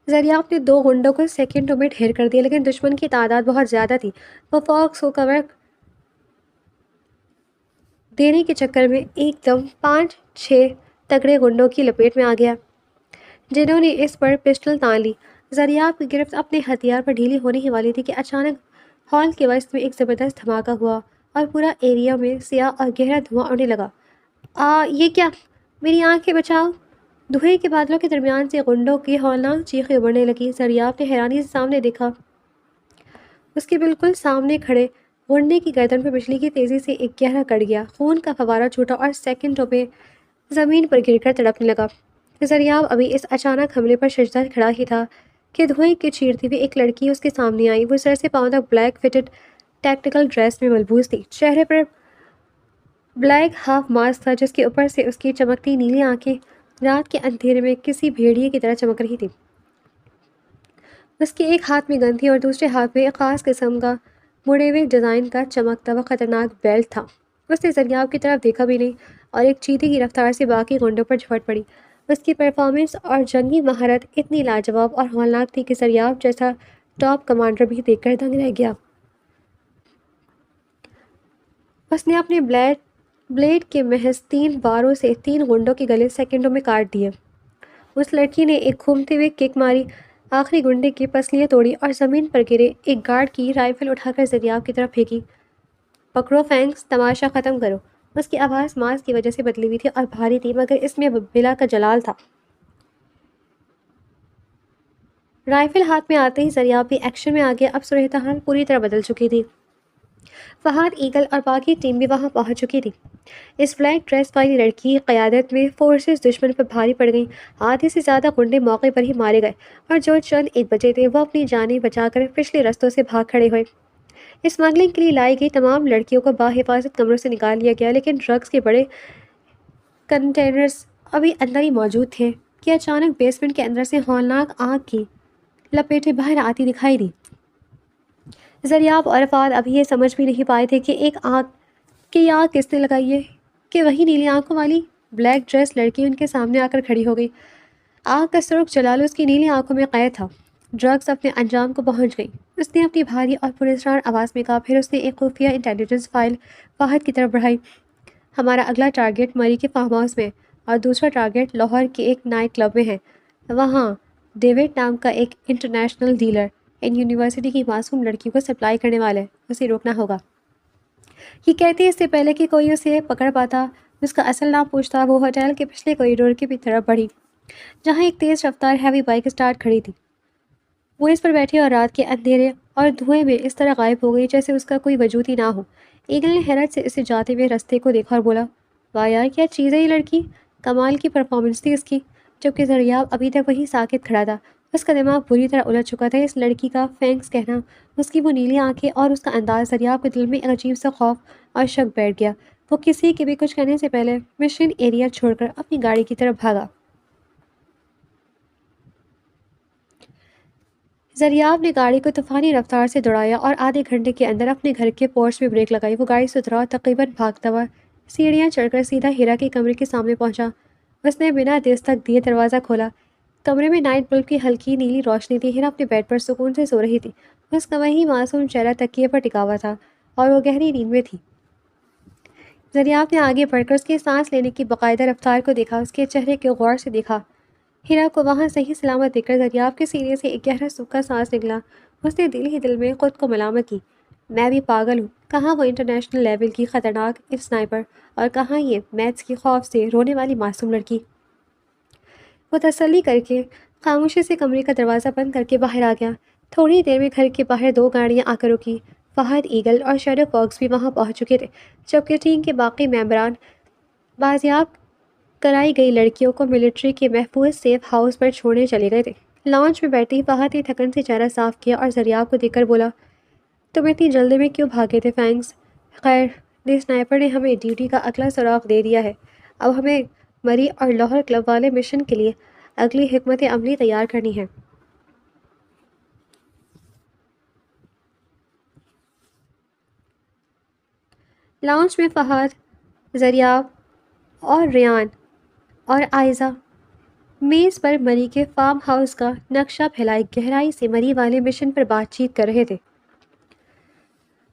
زریاب نے 2 گنڈوں کو سیکنڈوں میں ڈھیر کر دیا، لیکن دشمن کی تعداد بہت زیادہ تھی۔ وہ فاکس کو کور دینے کے چکر میں ایک دم 5-6 تگڑے گنڈوں کی لپیٹ میں آ گیا، جنہوں نے اس پر پسٹل تان لی۔ زریاب کی گرفت اپنے ہتھیار پر ڈھیلی ہونے ہی والی تھی کہ اچانک ہال کے وسط میں ایک زبردست دھماکہ ہوا اور پورا ایریا میں سیاہ اور گہرا دھواں اڑنے لگا۔ یہ کیا؟ میری آنکھیں بچاؤ! دھوئے کے بادلوں کے درمیان سے گنڈوں کی ہولناک چیخیں ابھرنے لگیں۔ زریاب نے حیرانی سے سامنے دیکھا۔ اس کے بالکل سامنے کھڑے گنڈے کی گردن پر بجلی کی تیزی سے ایک گہرا کٹ گیا، خون کا فوارہ چھوٹا اور سیکنڈوں میں زمین پر گر کر تڑپنے لگا۔ زریاب ابھی اس اچانک حملے پر ششدر کھڑا ہی تھا کہ دھوئیں کے چیرتے ہوئے ایک لڑکی اس کے سامنے آئی۔ وہ سر سے پاؤں تک بلیک فٹڈ ٹیکٹیکل ڈریس میں ملبوس تھی، چہرے پر بلیک ہاف ماسک تھا جس کے اوپر سے اس کی چمکتی نیلی آنکھیں رات کے اندھیرے میں کسی بھیڑیے کی طرح چمک رہی تھی۔ اس کے ایک ہاتھ میں گن تھی اور دوسرے ہاتھ میں ایک خاص قسم کا مڑے ہوئے ڈیزائن کا چمکتا ہوا خطرناک بیلٹ تھا۔ اس نے زریاب کی طرف دیکھا بھی نہیں اور ایک چیتے کی رفتار سے باقی گنڈوں پر جھپٹ پڑی۔ اس کی پرفارمنس اور جنگی مہارت اتنی لاجواب اور ہولناک تھی کہ زریاب جیسا ٹاپ کمانڈر بھی دیکھ کر دنگ رہ گیا۔ اس نے اپنے بلیڈ کے محض 3 واروں سے 3 گنڈوں کے گلے سیکنڈوں میں کاٹ دیے۔ اس لڑکی نے ایک گھومتے ہوئے کک ماری، آخری گنڈے کی پسلیاں توڑی اور زمین پر گرے ایک گارڈ کی رائفل اٹھا کر زریاب کی طرف پھینکی۔ پکڑو فینکس، تماشا ختم کرو۔ اس کی آواز ماس کی وجہ سے بدلی ہوئی تھی اور بھاری تھی، مگر اس میں بلا کا جلال تھا۔ رائفل ہاتھ میں آتے ہی زریاب بھی ایکشن میں آ گیا۔ اب صورتحال پوری طرح بدل چکی تھی۔ فہد، ایگل اور باقی ٹیم بھی وہاں پہنچ چکی تھی۔ اس بلیک ڈریس والی لڑکی کی قیادت میں فورسز دشمن پر بھاری پڑ گئیں۔ آدھے سے زیادہ گنڈے موقع پر ہی مارے گئے اور جو چند 1 بچے تھے وہ اپنی جانیں بچا کر پچھلے رستوں سے بھاگ کھڑے ہوئے۔ اسمگلنگ کے لیے لائی گئی تمام لڑکیوں کو باحفاظت کمروں سے نکال لیا گیا، لیکن ڈرگز کے بڑے کنٹینرز ابھی اندر ہی موجود تھے کہ اچانک بیسمنٹ کے اندر سے ہولناک آگ کی لپیٹیں باہر آتی دکھائی دی۔ زریاب اور فہد ابھی یہ سمجھ بھی نہیں پائے تھے کہ یہ آگ کس نے لگائی ہے کہ وہی نیلی آنکھوں والی بلیک ڈریس لڑکی ان کے سامنے آ کر کھڑی ہو گئی۔ آگ کا سرخ جلال اس کی نیلی آنکھوں میں قید تھا۔ ڈرگز اپنے انجام کو پہنچ گئی، اس نے اپنی بھاری اور پراسرار آواز میں کہا۔ پھر اس نے ایک خفیہ انٹیلیجنس فائل فہد کی طرف بڑھائی۔ ہمارا اگلا ٹارگٹ مری کے فارم ہاؤس میں اور دوسرا ٹارگٹ لاہور کے ایک نائٹ کلب میں ہے۔ وہاں ڈیوڈ نام کا ایک انٹرنیشنل ڈیلر ان یونیورسٹی کی معصوم لڑکی کو سپلائی کرنے والا ہے، اسے روکنا ہوگا۔ یہ کہتے اس سے پہلے کہ کوئی اسے پکڑ پاتا، اس کا اصل نام پوچھتا، وہ ہوٹل کے پچھلے کوریڈور کی طرف بڑھی جہاں ایک تیز رفتار ہیوی بائک سٹارٹ کھڑی تھی۔ وہ اس پر بیٹھی اور رات کے اندھیرے اور دھوئیں میں اس طرح غائب ہو گئی جیسے اس کا کوئی وجود ہی نہ ہو۔ ایگل نے حیرت سے اسے جاتے ہوئے رستے کو دیکھا اور بولا، واہ یار، کیا چیز ہے یہ لڑکی! کمال کی پرفارمنس تھی اس کی۔ جبکہ زریاب ابھی تک وہیں ساکت کھڑا تھا، اس کا دماغ بری طرح الجھ چکا تھا۔ اس لڑکی کا فینکس کہنا، اس کی وہ نیلی آنکھیں اور اس کا انداز، زریاب کے دل میں ایک عجیب سا خوف اور شک بیٹھ گیا۔ وہ کسی کے بھی کچھ کہنے سے پہلے مشن ایریا چھوڑ کر اپنی گاڑی کی طرف بھاگا۔ زریاب نے گاڑی کو طوفانی رفتار سے دوڑایا اور آدھے گھنٹے کے اندر اپنے گھر کے پورچ میں بریک لگائی۔ وہ گاڑی سے اترا اور تقریباً بھاگتا ہوا سیڑھیاں چڑھ کر سیدھا ہیرا کے کمرے کے سامنے پہنچا۔ اس نے بنا دستک دیے دروازہ کھولا۔ کمرے میں نائٹ بلب کی ہلکی نیلی روشنی تھی۔ ہیرا اپنے بیڈ پر سکون سے سو رہی تھی، اس کا وہی معصوم چہرہ تکیے پر ٹکا ہوا تھا اور وہ گہری نیند میں تھی۔ زریاب نے آگے بڑھ کر اس کے سانس لینے کی باقاعدہ رفتار کو دیکھا، اس کے چہرے کو غور سے دیکھا۔ ہیرا کو وہاں صحیح سلامت دیکھ کر زریاب کے سینے سے ایک گہرا سوکھا سانس نکلا۔ اس نے دل ہی دل میں خود کو ملامت کی، میں بھی پاگل ہوں، کہاں وہ انٹرنیشنل لیول کی خطرناک اسنائپر اور کہاں یہ میتھس کی خوف سے رونے والی معصوم لڑکی۔ وہ تسلی کر کے خاموشی سے کمرے کا دروازہ بند کر کے باہر آ گیا۔ تھوڑی دیر میں گھر کے باہر 2 گاڑیاں آ کر رکی۔ فہد، ایگل اور شیڈو فاکس بھی وہاں پہنچ چکے تھے، جبکہ ٹیم کے باقی ممبران بازیاب کرائی گئی لڑکیوں کو ملٹری کے محفوظ سیف ہاؤس پر چھوڑنے چلے گئے تھے۔ لانچ میں بیٹھی فہد نے تھکن سے چہرہ صاف کیا اور زریاب کو دیکھ کر بولا، تم اتنی جلدی میں کیوں بھاگے تھے فینکس؟ خیر، اسنائپر نے ہمیں ڈیوٹی کا اگلا سراغ دے دیا ہے۔ اب ہمیں مری اور لاہور کلب والے مشن کے لیے اگلی حکمت عملی تیار کرنی ہے۔ لانچ میں فہد، زریاب اور ریان اور آئزہ میز پر مری کے فارم ہاؤس کا نقشہ پھیلائے گہرائی سے مری والے مشن پر بات چیت کر رہے تھے۔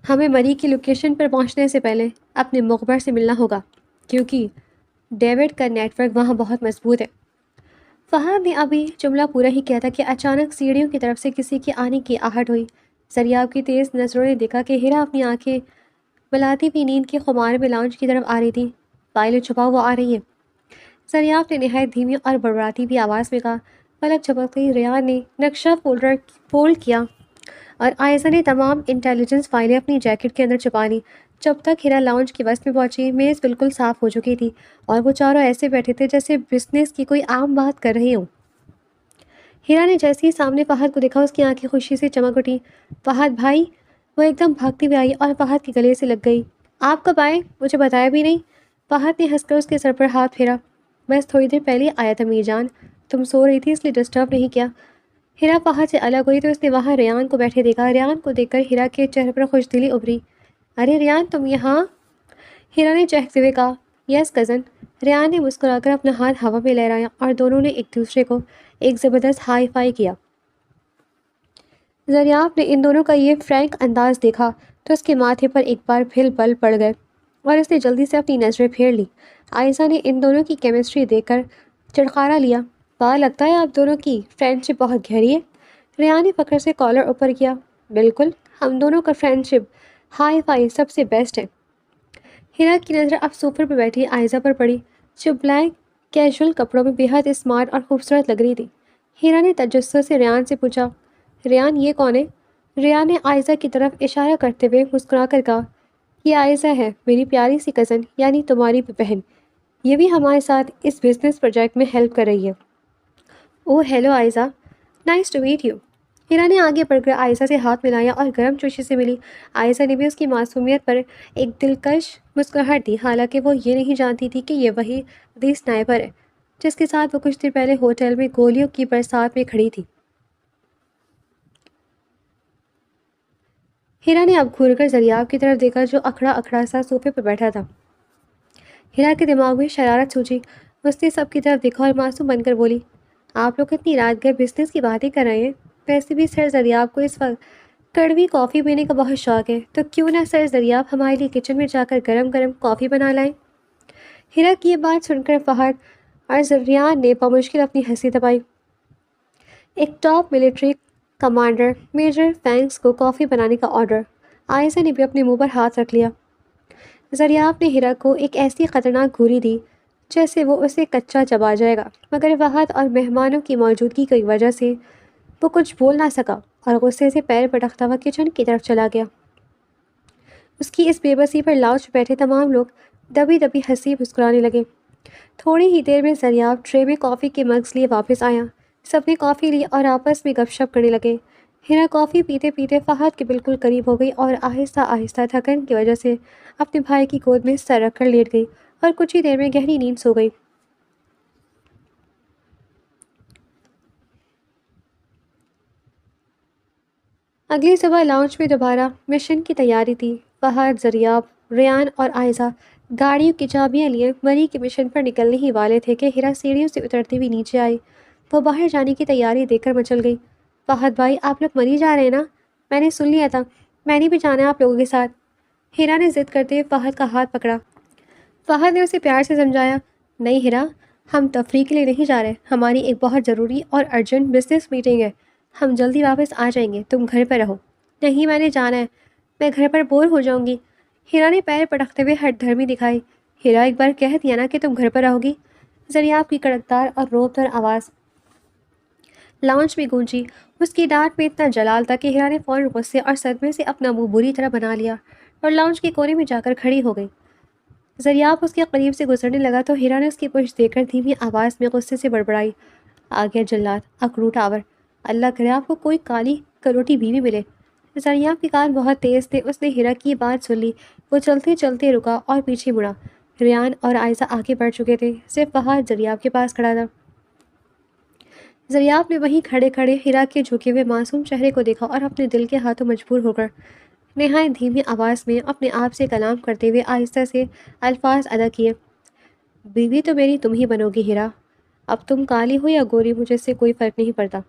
ہمیں مری کی لوکیشن پر پہنچنے سے پہلے اپنے مخبر سے ملنا ہوگا، کیونکہ ڈیوڈ کا نیٹ ورک وہاں بہت مضبوط ہے۔ فہد نے ابھی جملہ پورا ہی کیا تھا کہ اچانک سیڑھیوں کی طرف سے کسی کے آنے کی آہٹ ہوئی۔ زریاب کی تیز نظروں نے دیکھا کہ ہیرا اپنی آنکھیں بلاتی ہوئی نیند کے خمار میں لانچ کی طرف آ رہی تھی۔ پائلٹ چھپاؤ، وہ آ رہی ہے، زریاب نے نہایت دھیمی اور بڑبڑاتی ہوئی آواز میں کہا۔ پلک جھپکتے ہی ریان نے نقشہ فولڈ کیا اور آئزہ نے تمام انٹیلیجنس فائلیں اپنی جیکٹ کے اندر چھپا لیں۔ جب تک ہیرا لاؤنج کی وسط میں پہنچی، میز بالکل صاف ہو چکی تھی اور وہ چاروں ایسے بیٹھے تھے جیسے بزنس کی کوئی عام بات کر رہے ہوں۔ ہیرا نے جیسے ہی سامنے فہد کو دیکھا، اس کی آنکھیں خوشی سے چمک اٹھی۔ فہد بھائی! وہ ایک دم بھاگتی ہوئی آئی اور فہد کے گلے سے لگ گئی۔ آپ کب آئے؟ مجھے بتایا بھی نہیں۔ فہد نے ہنس کر اس کے سر پر ہاتھ پھیرا۔ بس تھوڑی دیر پہلے آیا تھا میر جان، تم سو رہی تھی اس لیے ڈسٹرب نہیں کیا۔ ہیرا فہد سے الگ ہوئی تو اس نے وہاں ریان کو بیٹھے دیکھا۔ ریان کو دیکھ کر ہیرا کے چہرے پر خوش دلی ابھری۔ ارے ریان، تم یہاں؟ ہیرا نے چہکتے ہوئے کہا۔ یس کزن، ریان نے مسکرا کر اپنا ہاتھ ہوا میں لہرایا اور دونوں نے ایک دوسرے کو ایک زبردست ہائی فائی کیا۔ دریافت نے ان دونوں کا یہ فرینک انداز دیکھا تو اس کے ماتھے پر ایک بار پھر بل پڑ گئے اور اس نے جلدی سے اپنی نظریں پھیر لی۔ عائشہ نے ان دونوں کی کیمسٹری دیکھ کر چڑخارا لیا۔ واہ، لگتا ہے آپ دونوں کی فرینڈ شپ بہت گہری ہے۔ ریان نے فخر سے کالر اوپر کیا۔ بالکل، ہم دونوں کا فرینڈ شپ ہائی فائی سب سے بیسٹ ہے۔ ہیرا کی نظر اب صوفے پر بیٹھی عائزہ پر پڑی، جو بلیک کیجول کپڑوں میں بے حد اسمارٹ اور خوبصورت لگ رہی تھی۔ ہیرا نے تجسس سے ریان سے پوچھا، ریان یہ کون ہے؟ ریان نے عائزہ کی طرف اشارہ کرتے ہوئے مسکرا کر کہا، یہ عائزہ ہے، میری پیاری سی کزن، یعنی تمہاری بہن۔ یہ بھی ہمارے ساتھ اس بزنس پروجیکٹ میں ہیلپ کر رہی ہے۔ Oh hello Aiza, nice to meet you. Heera نے آگے بڑھ کر عائزہ سے ہاتھ ملایا اور گرم جوشی سے ملی۔ عائزہ نے بھی اس کی معصومیت پر ایک دلکش مسکراہٹ دی، حالانکہ وہ یہ نہیں جانتی تھی کہ یہ وہی دی سنائپر ہے جس کے ساتھ وہ کچھ دیر پہلے ہوٹل میں گولیوں کی برسات میں کھڑی تھی۔ ہیرا نے اب گھور کر زریاب کی طرف دیکھا جو اکھڑا اکھڑا سا صوفے پر بیٹھا تھا۔ ہیرا کے دماغ میں شرارت سوچی۔ اس نے سب کی طرف دیکھا اور معصوم بن کر بولی، آپ لوگ اتنی رات گئے بزنس کی باتیں کر رہے ہیں؟ ویسے بھی سر زریاب کو اس وقت کڑوی کافی پینے کا بہت شوق ہے، تو کیوں نہ سر زریاب ہمارے لیے کچن میں جا کر گرم گرم کافی بنا لائیں۔ ہیرا کی یہ بات سن کر فہد اور ریان نے بمشکل اپنی ہنسی دبائی۔ ایک top military commander major Phoenix کو کافی بنانے کا آرڈر۔ عائشہ نے بھی اپنے منہ پر ہاتھ رکھ لیا۔ زریاب نے ہیرا کو ایک ایسی خطرناک گھوری دی جیسے وہ اسے کچا چبا جائے گا، مگر فہد اور مہمانوں کی موجودگی کی وجہ سے وہ کچھ بول نہ سکا اور غصے سے پیر پٹکتا ہوا کچن کی طرف چلا گیا۔ اس کی اس بے بسی پر لاؤنج میں بیٹھے تمام لوگ دبی دبی ہنسی مسکرانے لگے۔ تھوڑی ہی دیر میں زریاب ٹرے میں کافی کے مگز لیے واپس آیا۔ سب نے کافی لی اور آپس میں گپ شپ کرنے لگے۔ ہیرا کافی پیتے پیتے فہد کے بالکل قریب ہو گئی اور آہستہ آہستہ تھکن کی وجہ سے اپنے بھائی کی گود میں سر رکھ کر لیٹ گئی اور کچھ ہی دیر میں گہری نیند سو گئی۔ اگلی صبح لاؤنج میں دوبارہ مشن کی تیاری تھی۔ فہد، زریاب، ریان اور عائزہ گاڑیوں کی چابیاں لیے مری کے مشن پر نکلنے ہی والے تھے کہ ہیرا سیڑھیوں سے اترتی ہوئی نیچے آئی۔ وہ باہر جانے کی تیاری دیکھ کر مچل گئی۔ فہد بھائی، آپ لوگ مری جا رہے ہیں نا؟ میں نے سن لیا تھا، میں نے بھی جانا ہے آپ لوگوں کے ساتھ۔ ہیرا نے ضد کرتے ہوئے فہد کا ہاتھ پکڑا۔ فہد نے اسے پیار سے سمجھایا، نہیں ہیرا، ہم تفریح کے لیے نہیں جا رہے، ہماری ایک بہت ضروری اور ارجنٹ بزنس میٹنگ ہے، ہم جلدی واپس آ جائیں گے، تم گھر پہ رہو۔ نہیں، میں نے جانا ہے، میں گھر پر بور ہو جاؤں گی۔ ہیرا نے پیر پٹکتے ہوئے ہٹ دھرمی دکھائی۔ ہیرا، ایک بار کہہ دیا نا کہ تم گھر پر رہو گی۔ زریاب کی کڑکدار اور روب دار آواز لاؤنج میں گونجی۔ اس کی ڈانٹ میں اتنا جلال تھا کہ ہیرا نے فوراً غصے اور صدمے سے اپنا منہ بری طرح بنا لیا اور لاؤنج کے کونے میں جا کر کھڑی ہو گئی۔ زریاب اس کے قریب سے گزرنے لگا تو ہیرا نے اس کی پشت دیکھ کر دھیمی آواز میں غصے سے بڑبڑائی، آ گیا جلاد، اکڑو ٹاور، اللہ کرے آپ کو کوئی کالی کروٹی بیوی ملے۔ زریاب کے کان بہت تیز تھے، اس نے ہیرا کی بات سن لی۔ وہ چلتے چلتے رکا اور پیچھے مڑا۔ ریان اور عائزہ آگے بڑھ چکے تھے، صرف فہد زریاب کے پاس کھڑا تھا۔ زریاب نے وہیں کھڑے کھڑے ہیرا کے جھکے ہوئے معصوم چہرے کو دیکھا اور اپنے دل کے ہاتھوں مجبور ہو کر نہایت دھیمی آواز میں اپنے آپ سے کلام کرتے ہوئے آہستہ سے الفاظ ادا کیے، بیوی تو میری تم ہی بنو گی ہیرا، اب تم کالی ہو یا گوری مجھے سے کوئی فرق نہیں پڑتا۔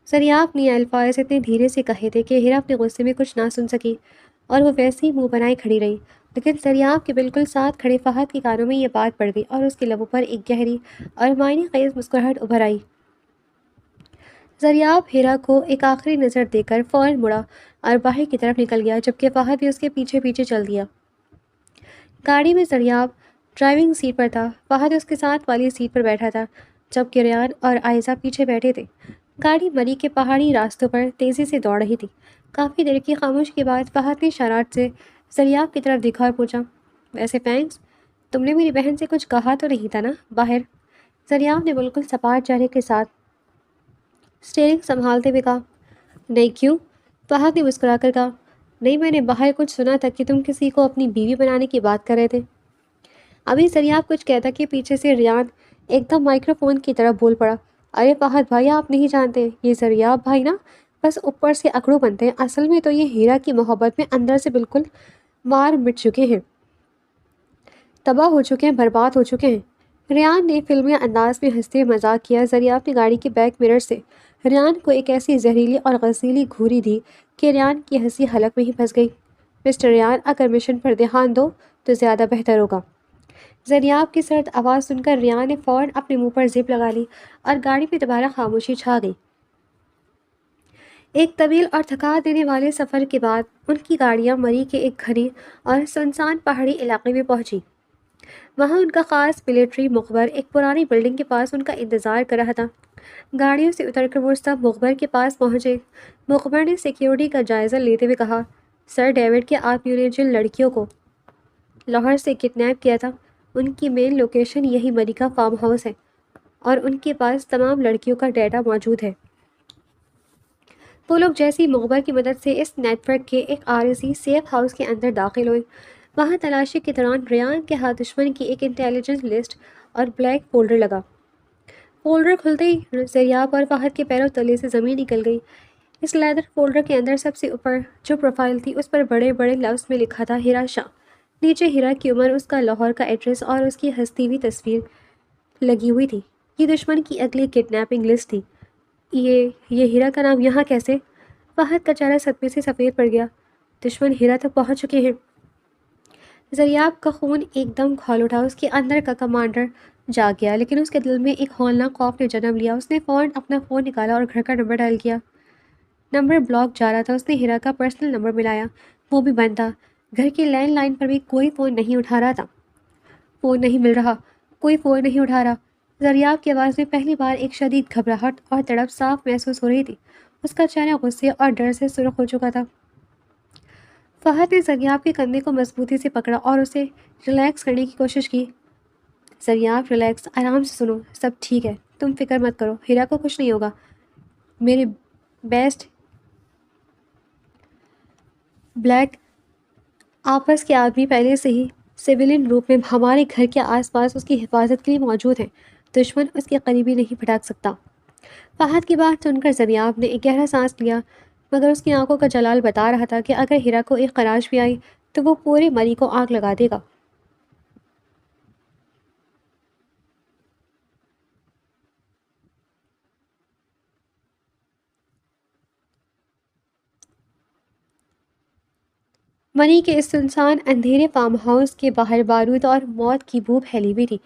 زریاب نے یہ الفاظ اتنے دھیرے سے کہے تھے کہ ہیرا اپنے غصے میں کچھ نہ سن سکی اور وہ ویسے ہی منہ بنائے کھڑی رہی، لیکن زریاب کے بالکل ساتھ کھڑے فہد کے کانوں میں یہ بات پڑ گئی اور اس کے لبوں پر ایک گہری اور معنی خیز مسکراہٹ ابھر آئی۔ زریاب ہیرا کو ایک آخری نظر دے کر فوراً مڑا اور باہر کی طرف نکل گیا، جبکہ فہد بھی اس کے پیچھے پیچھے چل دیا۔ گاڑی میں زریاب ڈرائیونگ سیٹ پر تھا، فہد اس کے ساتھ والی سیٹ پر بیٹھا تھا، جبکہ ریان اور عائزہ پیچھے بیٹھے تھے۔ گاڑی مری کے پہاڑی راستوں پر تیزی سے دوڑ رہی تھی۔ کافی دیر کی خاموشی کے بعد فہد نے شرارت سے زریاب کی طرف دیکھا اور پوچھا، ویسے فینکس، تم نے میری بہن سے کچھ کہا تو نہیں تھا نا باہر؟ زریاب نے بالکل سپاٹ چہرے کے ساتھ اسٹیئرنگ سنبھالتے ہوئے کہا، نہیں، کیوں؟ فہد نے مسکرا کر کہا، نہیں، میں نے باہر کچھ سنا تھا کہ تم کسی کو اپنی بیوی بنانے کی بات کر رہے تھے۔ ابھی زریاب کچھ کہتا کہ پیچھے سے ریان ایک دم مائکرو فون کی طرف بول پڑا، ارے فہد بھائی، آپ نہیں جانتے، یہ زریاب بھائی نا بس اوپر سے اکڑو بنتے ہیں، اصل میں تو یہ ہیرا کی محبت میں اندر سے بالکل مار مٹ چکے ہیں۔ تباہ ہو چکے ہیں، برباد ہو چکے ہیں۔ ریان نے فلمی انداز میں ہنستے ہوئے مذاق کیا۔ ذریعہ نے گاڑی کے بیک مرر سے ریان کو ایک ایسی زہریلی اور غزیلی گھوری دی کہ ریان کی ہنسی حلق میں ہی پھنس گئی۔ مسٹر ریان، اگر مشن پر دھیان دو تو زیادہ بہتر ہوگا۔ زریاب کی سرد آواز سن کر ریان نے فوراً اپنے منہ پر زپ لگا لی اور گاڑی میں دوبارہ خاموشی چھا گئی۔ ایک طویل اور تھکا دینے والے سفر کے بعد ان کی گاڑیاں مری کے ایک گھنے اور سنسان پہاڑی علاقے میں پہنچی۔ وہاں ان کا خاص ملٹری مخبر ایک پرانی بلڈنگ کے پاس ان کا انتظار کر رہا تھا۔ گاڑیوں سے اتر کر وہ سب مخبر کے پاس پہنچے۔ مخبر نے سیکیورٹی کا جائزہ لیتے ہوئے کہا، سر ڈیوڈ کے آدمیوں نے جن لڑکیوں کو لاہور سے کڈنیپ کیا تھا ان کی مین لوکیشن یہی ملیکا فارم ہاؤس ہے اور ان کے پاس تمام لڑکیوں کا ڈیٹا موجود ہے۔ وہ لوگ جیسی مخبر کی مدد سے اس نیٹ ورک کے ایک عارضی سیف ہاؤس کے اندر داخل ہوئے۔ وہاں تلاشی کے دوران ریان کے ہاتھ دشمن کی ایک انٹیلیجنس لسٹ اور بلیک فولڈر لگا۔ فولڈر کھلتے ہی زریاب اور فہد کے پیروں تلے سے زمین نکل گئی۔ اس لیدر فولڈر کے اندر سب سے اوپر جو پروفائل تھی اس پر بڑے بڑے لفظ میں لکھا تھا، ہیرا شاہ۔ نیچے ہیرا کی عمر، اس کا لاہور کا ایڈریس اور اس کی ہستی ہوئی تصویر لگی ہوئی تھی۔ یہ دشمن کی اگلی کڈنیپنگ لسٹ تھی۔ یہ ہیرا کا نام یہاں کیسے؟ فہد کا چہرہ صدمے سے سفید پڑ گیا۔ دشمن ہیرا تک پہنچ چکے ہیں۔ زریاب کا خون ایک دم کھول اٹھا۔ اس کے اندر کا کمانڈر جاگ گیا، لیکن اس کے دل میں ایک ہولناک خوف نے جنم لیا۔ اس نے فوراً اپنا فون نکالا اور گھر کا نمبر ڈائل کیا۔ نمبر بلاک جا رہا تھا۔ اس نے ہیرا کا پرسنل نمبر ملایا، وہ بھی بند تھا۔ گھر کے لینڈ لائن پر بھی کوئی فون نہیں اٹھا رہا تھا۔ فون نہیں مل رہا، کوئی فون نہیں اٹھا رہا۔ زریاب کی آواز میں پہلی بار ایک شدید گھبراہٹ اور تڑپ صاف محسوس ہو رہی تھی۔ اس کا چہرہ غصے اور ڈر سے سرخ ہو چکا تھا۔ فہد نے زریاب کے کندھے کو مضبوطی سے پکڑا اور اسے ریلیکس کرنے کی کوشش کی۔ زریاب، ریلیکس، آرام سے سنو، سب ٹھیک ہے، تم فکر مت کرو، ہیرا کو کچھ نہیں ہوگا۔ میرے بیسٹ بلیک آپس کے آدمی پہلے سے ہی سویلین روپ میں ہمارے گھر کے آس پاس اس کی حفاظت کے لیے موجود ہیں۔ دشمن اس کے قریبی نہیں پھٹک سکتا۔ فہد کی بات سن کر زریاب نے ایک گہرا سانس لیا، مگر اس کی آنکھوں کا جلال بتا رہا تھا کہ اگر ہیرا کو ایک خراش بھی آئی تو وہ پورے مری کو آگ لگا دے گا۔ منی کے اس سنسان اندھیرے فارم ہاؤس کے باہر بارود اور موت کی بو پھیلی ہوئی تھی۔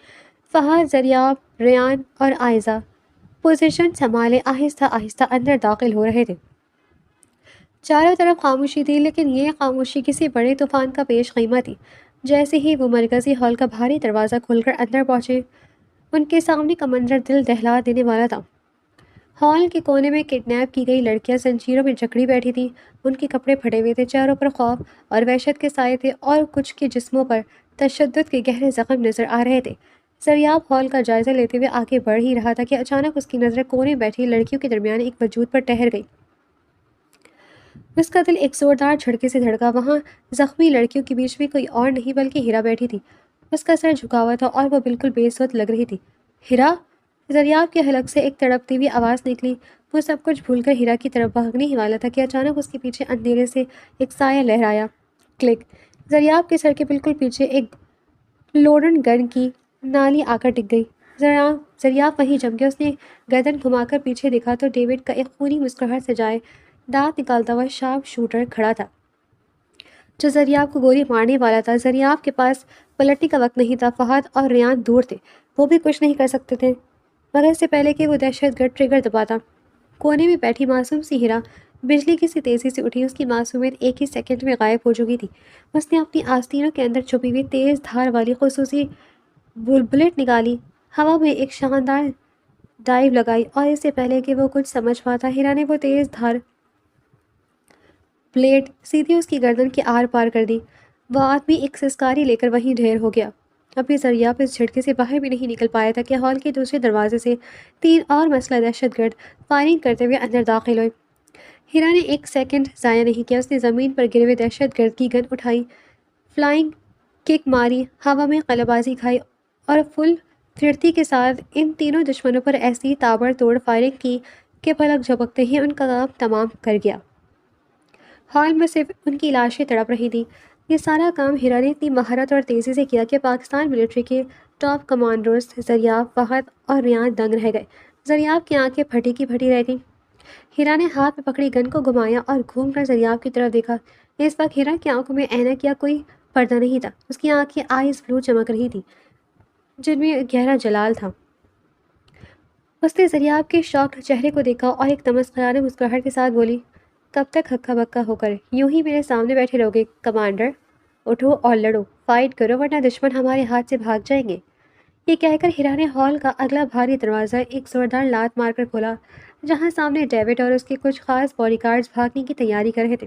فہد، زریاب، ریان اور آئزہ پوزیشن سنبھالے آہستہ آہستہ اندر داخل ہو رہے تھے۔ چاروں طرف خاموشی تھی، لیکن یہ خاموشی کسی بڑے طوفان کا پیش خیمہ تھی۔ جیسے ہی وہ مرکزی ہال کا بھاری دروازہ کھول کر اندر پہنچے، ان کے سامنے کا منظر دل دہلا دینے والا تھا۔ ہال کے کونے میں کڈنیپ کی گئی لڑکیاں زنجیروں میں جکڑی بیٹھی تھیں۔ ان کے کپڑے پھٹے ہوئے تھے، چہروں پر خوف اور وحشت کے سائے تھے اور کچھ کے جسموں پر تشدد کے گہرے زخم نظر آ رہے تھے۔ زریاب ہال کا جائزہ لیتے ہوئے آگے بڑھ ہی رہا تھا کہ اچانک اس کی نظر کونے بیٹھی لڑکیوں کے درمیان ایک وجود پر ٹھہر گئی۔ اس کا دل ایک زوردار جھٹکے سے دھڑکا۔ وہاں زخمی لڑکیوں کے بیچ میں کوئی اور نہیں بلکہ ہیرا بیٹھی تھی۔ اس کا سر جھکا ہوا تھا اور وہ بالکل بے صوت لگ رہی تھی۔ ہیرا! زریاب کے حلق سے ایک تڑپتی ہوئی آواز نکلی۔ وہ سب کچھ بھول کر ہیرا کی طرف بھاگنے ہی والا تھا کہ اچانک اس کے پیچھے اندھیرے سے ایک سایہ لہرایا۔ کلک! زریاب کے سر کے بالکل پیچھے ایک لوڈن گن کی نالی آ کر ٹک گئی۔ زریاب وہیں جم گیا۔ اس نے گردن گھما کر پیچھے دیکھا تو ڈیوڈ کا ایک خونی مسکراہٹ سے جائے دانت نکالتا ہوا شارپ شوٹر کھڑا تھا، جو زریاب کو گولی مارنے والا تھا۔ زریاب کے پاس پلٹنے کا وقت نہیں تھا۔ فہد اور ریان دور تھے، وہ بھی کچھ نہیں کر سکتے تھے، مگر اس سے پہلے کہ وہ دہشت گرد ٹریگر دباتا۔ کونے میں بیٹھی معصوم سی ہیرا بجلی کی سی تیزی سے اٹھی۔ اس کی معصومیت ایک ہی سیکنڈ میں غائب ہو چکی تھی۔ اس نے اپنی آستینوں کے اندر چھپی ہوئی تیز دھار والی خصوصی بلٹ نکالی، ہوا میں ایک شاندار ڈائیو لگائی، اور اس سے پہلے کہ وہ کچھ سمجھ پاتا، ہیرا نے وہ تیز دھار بلیڈ سیدھی اس کی گردن کے آر پار کر دی۔ وہ آدمی ایک سسکاری لے کر وہیں ڈھیر ہو گیا۔ ابھی زریاب اس جھٹکے سے باہر بھی نہیں نکل پایا تھا کہ ہال کے دوسرے دروازے سے 3 اور مسلح دہشت گرد فائرنگ کرتے ہوئے اندر داخل ہوئے۔ ہیرا نے ایک سیکنڈ ضائع نہیں کیا۔ اس نے زمین پر گرے ہوئے دہشت گرد کی گن اٹھائی، فلائنگ کک ماری، ہوا میں قلب بازی کھائی اور فل پھرتی کے ساتھ ان تینوں دشمنوں پر ایسی تابڑ توڑ فائرنگ کی کہ پلک جھپکتے ہی ان کا کام تمام کر گیا۔ ہال میں صرف ان کی لاشیں تڑپ رہی تھیں۔ یہ سارا کام ہیرا نے اتنی مہارت اور تیزی سے کیا کہ پاکستان ملٹری کے ٹاپ کمانڈرز زریاب، فہد اور ریان دنگ رہ گئے۔ زریاب کی آنکھیں پھٹی کی پھٹی رہ گئیں۔ ہیرا نے ہاتھ میں پکڑی گن کو گھمایا اور گھوم کر زریاب کی طرف دیکھا۔ اس وقت ہیرا کی آنکھوں میں اینک یا کوئی پردہ نہیں تھا۔ اس کی آنکھیں آئیز بلو چمک رہی تھیں، جن میں گہرا جلال تھا۔ اس نے زریاب کے شاکڈ چہرے کو دیکھا اور ایک تمسخرانہ مسکراہٹ کے ساتھ بولی، کب تک ہکا بکا ہو کر یوں ہی میرے سامنے بیٹھے رہو گے کمانڈر؟ اٹھو اور لڑو، فائٹ کرو ورنہ دشمن ہمارے ہاتھ سے بھاگ جائیں گے۔ یہ کہہ کر ہیرا نے ہال کا اگلا بھاری دروازہ ایک زوردار لات مار کر کھولا، جہاں سامنے ڈیوڈ اور اس کے کچھ خاص باڈی گارڈز بھاگنے کی تیاری کر رہے تھے۔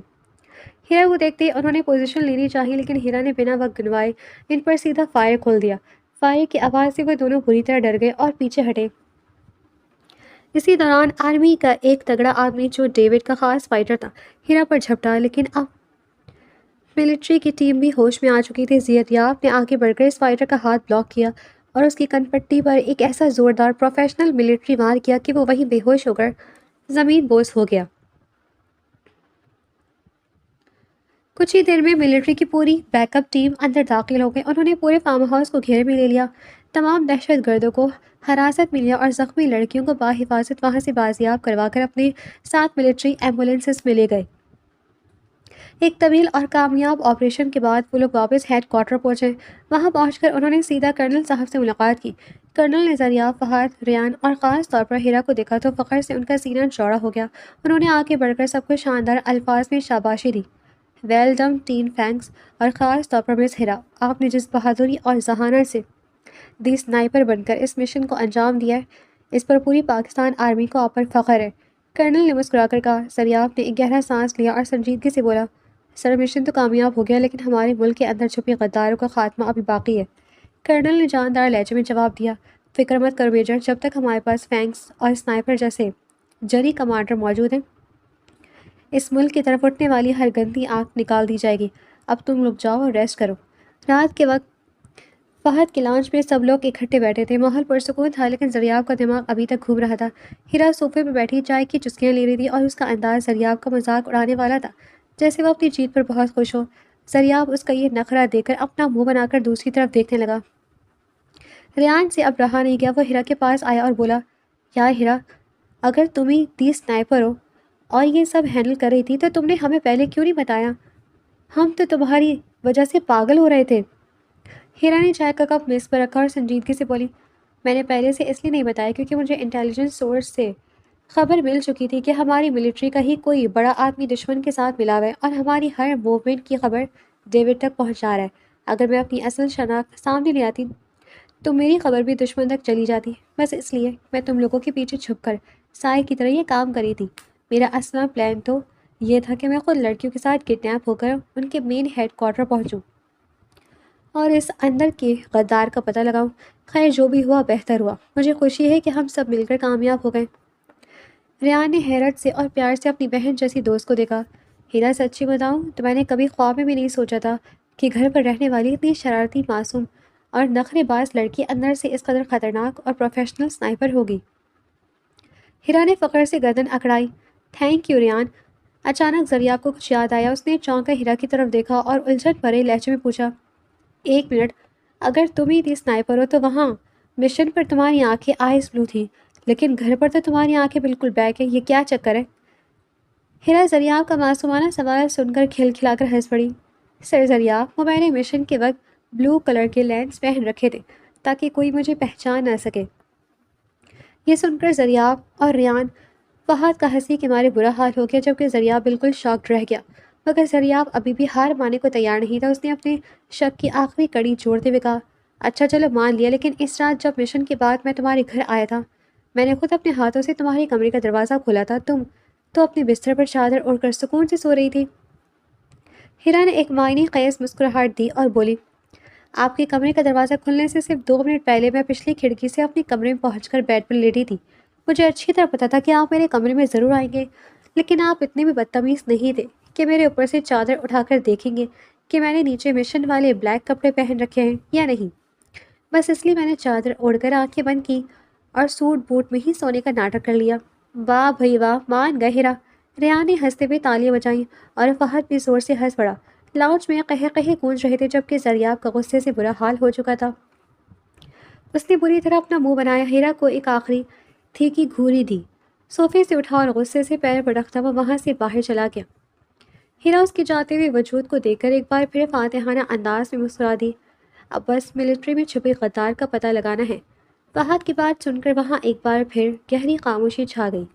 ہیرا کو دیکھتے ہی انہوں نے پوزیشن لینی چاہی، لیکن ہیرا نے بنا وقت گنوائے ان پر سیدھا فائر کھول دیا۔ فائر کی آواز سے وہ دونوں بری طرح ڈر گئے اور پیچھے ہٹے۔ اسی دوران آرمی کا ایک تگڑا آدمی جو ڈیوڈ کا خاص فائٹر تھا ہیرا پر جھپٹا، لیکن اب ملٹری کی ٹیم بھی ہوش میں آ چکی تھی۔ زریاب نے آگے بڑھ کر اس فائٹر کا ہاتھ بلاک کیا اور اس کی کن پٹی پر ایک ایسا زوردار پروفیشنل ملٹری وار کیا کہ وہ وہیں بے ہوش ہو کر زمین بوس ہو گیا۔ کچھ ہی دیر میں ملٹری کی پوری بیک اپ ٹیم اندر داخل ہو گئی۔ انہوں نے پورے فارم ہاؤس کو گھیرے میں لے لیا، تمام دہشت گردوں کو حراست میں لیا اور زخمی لڑکیوں کو بحفاظت وہاں سے بازیاب کروا کر اپنے ساتھ ملٹری ایمبولینسز میں لے گئے۔ ایک طویل اور کامیاب آپریشن کے بعد وہ لوگ واپس ہیڈ کوارٹر پہنچے۔ وہاں پہنچ کر انہوں نے سیدھا کرنل صاحب سے ملاقات کی۔ کرنل نے زریاب، فہد، ریان اور خاص طور پر ہیرا کو دیکھا تو فخر سے ان کا سینہ چوڑا ہو گیا۔ انہوں نے آگے بڑھ کر سب کو شاندار الفاظ میں شاباشی دی۔ ویل ڈن ٹین فینکس، اور خاص طور پر مس ہیرا، آپ نے جس بہادری اور ذہانت سے دی سنائپر بن کر اس مشن کو انجام دیا ہے، اس پر پوری پاکستان آرمی کو آپ پر فخر ہے۔ کرنل نے مسکرا کر کہا۔ زریاب نے ایک گہرا سانس لیا اور سنجیدگی سے بولا، سر مشن تو کامیاب ہو گیا، لیکن ہمارے ملک کے اندر چھپے غداروں کا خاتمہ ابھی باقی ہے۔ کرنل نے جاندار لہجے میں جواب دیا، فکر مت کرو میجر، جب تک ہمارے پاس فینکس اور سنائپر جیسے جری کمانڈر موجود ہیں، اس ملک کی طرف اٹھنے والی ہر گندی آنکھ نکال دی جائے گی۔ اب تم لوگ جاؤ اور ریسٹ کرو۔ رات کے وقت فہد کے لانچ میں سب لوگ اکٹھے بیٹھے تھے۔ ماحول پرسکون تھا، لیکن زریاب کا دماغ ابھی تک گھوم رہا تھا۔ ہیرا صوفے پہ بیٹھی چائے کی چسکیاں لے رہی تھی اور اس کا انداز زریاب کا مذاق اڑانے والا تھا، جیسے وہ اپنی جیت پر بہت خوش ہو۔ زریاب اس کا یہ نخرہ دیکھ کر اپنا منہ بنا کر دوسری طرف دیکھنے لگا۔ ریان سے اب رہا نہیں گیا، وہ ہیرا کے پاس آیا اور بولا، یار ہیرا، اگر تم ہی دی سنائپر ہو اور یہ سب ہینڈل کر رہی تھی تو تم نے ہمیں پہلے کیوں نہیں بتایا؟ ہم تو تمہاری وجہ سے پاگل ہو رہے تھے۔ ہیرا نے چائے کا کپ میز پر رکھا اور سنجیدگی سے بولی، میں نے پہلے سے اس لیے نہیں بتایا کیونکہ مجھے انٹیلیجنس سورس سے خبر مل چکی تھی کہ ہماری ملٹری کا ہی کوئی بڑا آدمی دشمن کے ساتھ ملا ہوا ہے اور ہماری ہر موومنٹ کی خبر ڈیوڈ تک پہنچا رہا ہے۔ اگر میں اپنی اصل شناخت سامنے لے آتی تو میری خبر بھی دشمن تک چلی جاتی۔ بس اس لیے میں تم لوگوں کے پیچھے چھپ کر سائے کی طرح یہ کام کری تھی۔ میرا اصل پلان تو یہ تھا کہ میں خود لڑکیوں کے ساتھ کڈنیپ ہو کر ان کے مین ہیڈ کوارٹر پہنچوں اور اس اندر کے غدار کا پتہ لگاؤں۔ خیر جو بھی ہوا بہتر ہوا، مجھے خوشی ہے کہ ہم سب مل کر کامیاب ہو گئے۔ ریان نے حیرت سے اور پیار سے اپنی بہن جیسی دوست کو دیکھا۔ ہیرا سچی بتاؤں تو میں نے کبھی خواب میں بھی نہیں سوچا تھا کہ گھر پر رہنے والی اتنی شرارتی، معصوم اور نخرے باز لڑکی اندر سے اس قدر خطرناک اور پروفیشنل سنائپر ہوگی۔ ہیرا نے فخر سے گردن اکڑائی۔ Thank you Rayan. اچانک زریاب کو کچھ یاد آیا۔ اس نے چونک کر ہیرا کی طرف دیکھا اور الجھن بھرے لہجے میں پوچھا، ایک منٹ، اگر تم ہی تھی سنائپر ہو تو وہاں مشن پر تمہاری آنکھیں آئیز بلو تھیں، لیکن گھر پر تو تمہاری آنکھیں بالکل بیک ہیں، یہ کیا چکر ہے؟ ہیرا زریاب کا معصومانہ سوال سن کر کھلکھلا کر ہنس پڑی۔ سر زریاب، وہ میں نے مشن کے وقت بلو کلر کے لینس پہن رکھے تھے تاکہ کوئی مجھے پہچان نہ سکے۔ یہ سن کر زریاب اور ریان، فہد کا ہنسی کے مارے برا حال ہو گیا، جبکہ زریاب بالکل شاکڈ رہ گیا، مگر زریاب ابھی بھی ہار ماننے کو تیار نہیں تھا۔ اس نے اپنے شک کی آخری کڑی جوڑتے ہوئے کہا، اچھا چلو مان لیا، لیکن اس رات جب مشن کے بعد میں تمہارے گھر آیا تھا، میں نے خود اپنے ہاتھوں سے تمہارے کمرے کا دروازہ کھولا تھا، تم تو اپنے بستر پر چادر اوڑھ کر سکون سے سو رہی تھی۔ ہیرا نے ایک معنی خیز مسکراہٹ دی اور بولی، آپ کے کمرے کا دروازہ کھلنے سے صرف 2 منٹ پہلے میں پچھلی کھڑکی سے اپنے کمرے میں پہنچ کر بیڈ پر لیٹی تھی۔ مجھے اچھی طرح پتا تھا کہ آپ میرے کمرے میں ضرور آئیں گے، لیکن آپ اتنے بھی بدتمیز نہیں تھے کہ میرے اوپر سے چادر اٹھا کر دیکھیں گے کہ میں نے نیچے مشن والے بلیک کپڑے پہن رکھے ہیں یا نہیں۔ بس اس لیے میں نے چادر اوڑھ کر آنکھیں بند کی اور سوٹ بوٹ میں ہی سونے کا ناٹک کر لیا۔ واہ بھائی واہ، مان گئے ہیرا۔ ریان نے ہنستے ہوئے تالیاں بجائیں اور فہد بھی زور سے ہنس پڑا، لاؤنج میں قہے قہے گونج رہے تھے جبکہ زریاب کا غصے سے برا حال ہو چکا تھا۔ اس نے بری طرح اپنا منہ بنایا، ہیرا کو ایک آخری تھیکی گھوری دی، صوفے سے اٹھا اور غصے سے پیر پٹکتا ہوا وہاں سے باہر چلا گیا۔ ہیرا اس کے جاتے ہوئے وجود کو دیکھ کر ایک بار پھر فاتحانہ انداز میں مسکرا دی۔ اب بس ملٹری میں چھپے غدار کا پتہ لگانا ہے۔ فہد کی بات سن کر وہاں ایک بار پھر گہری خاموشی چھا گئی۔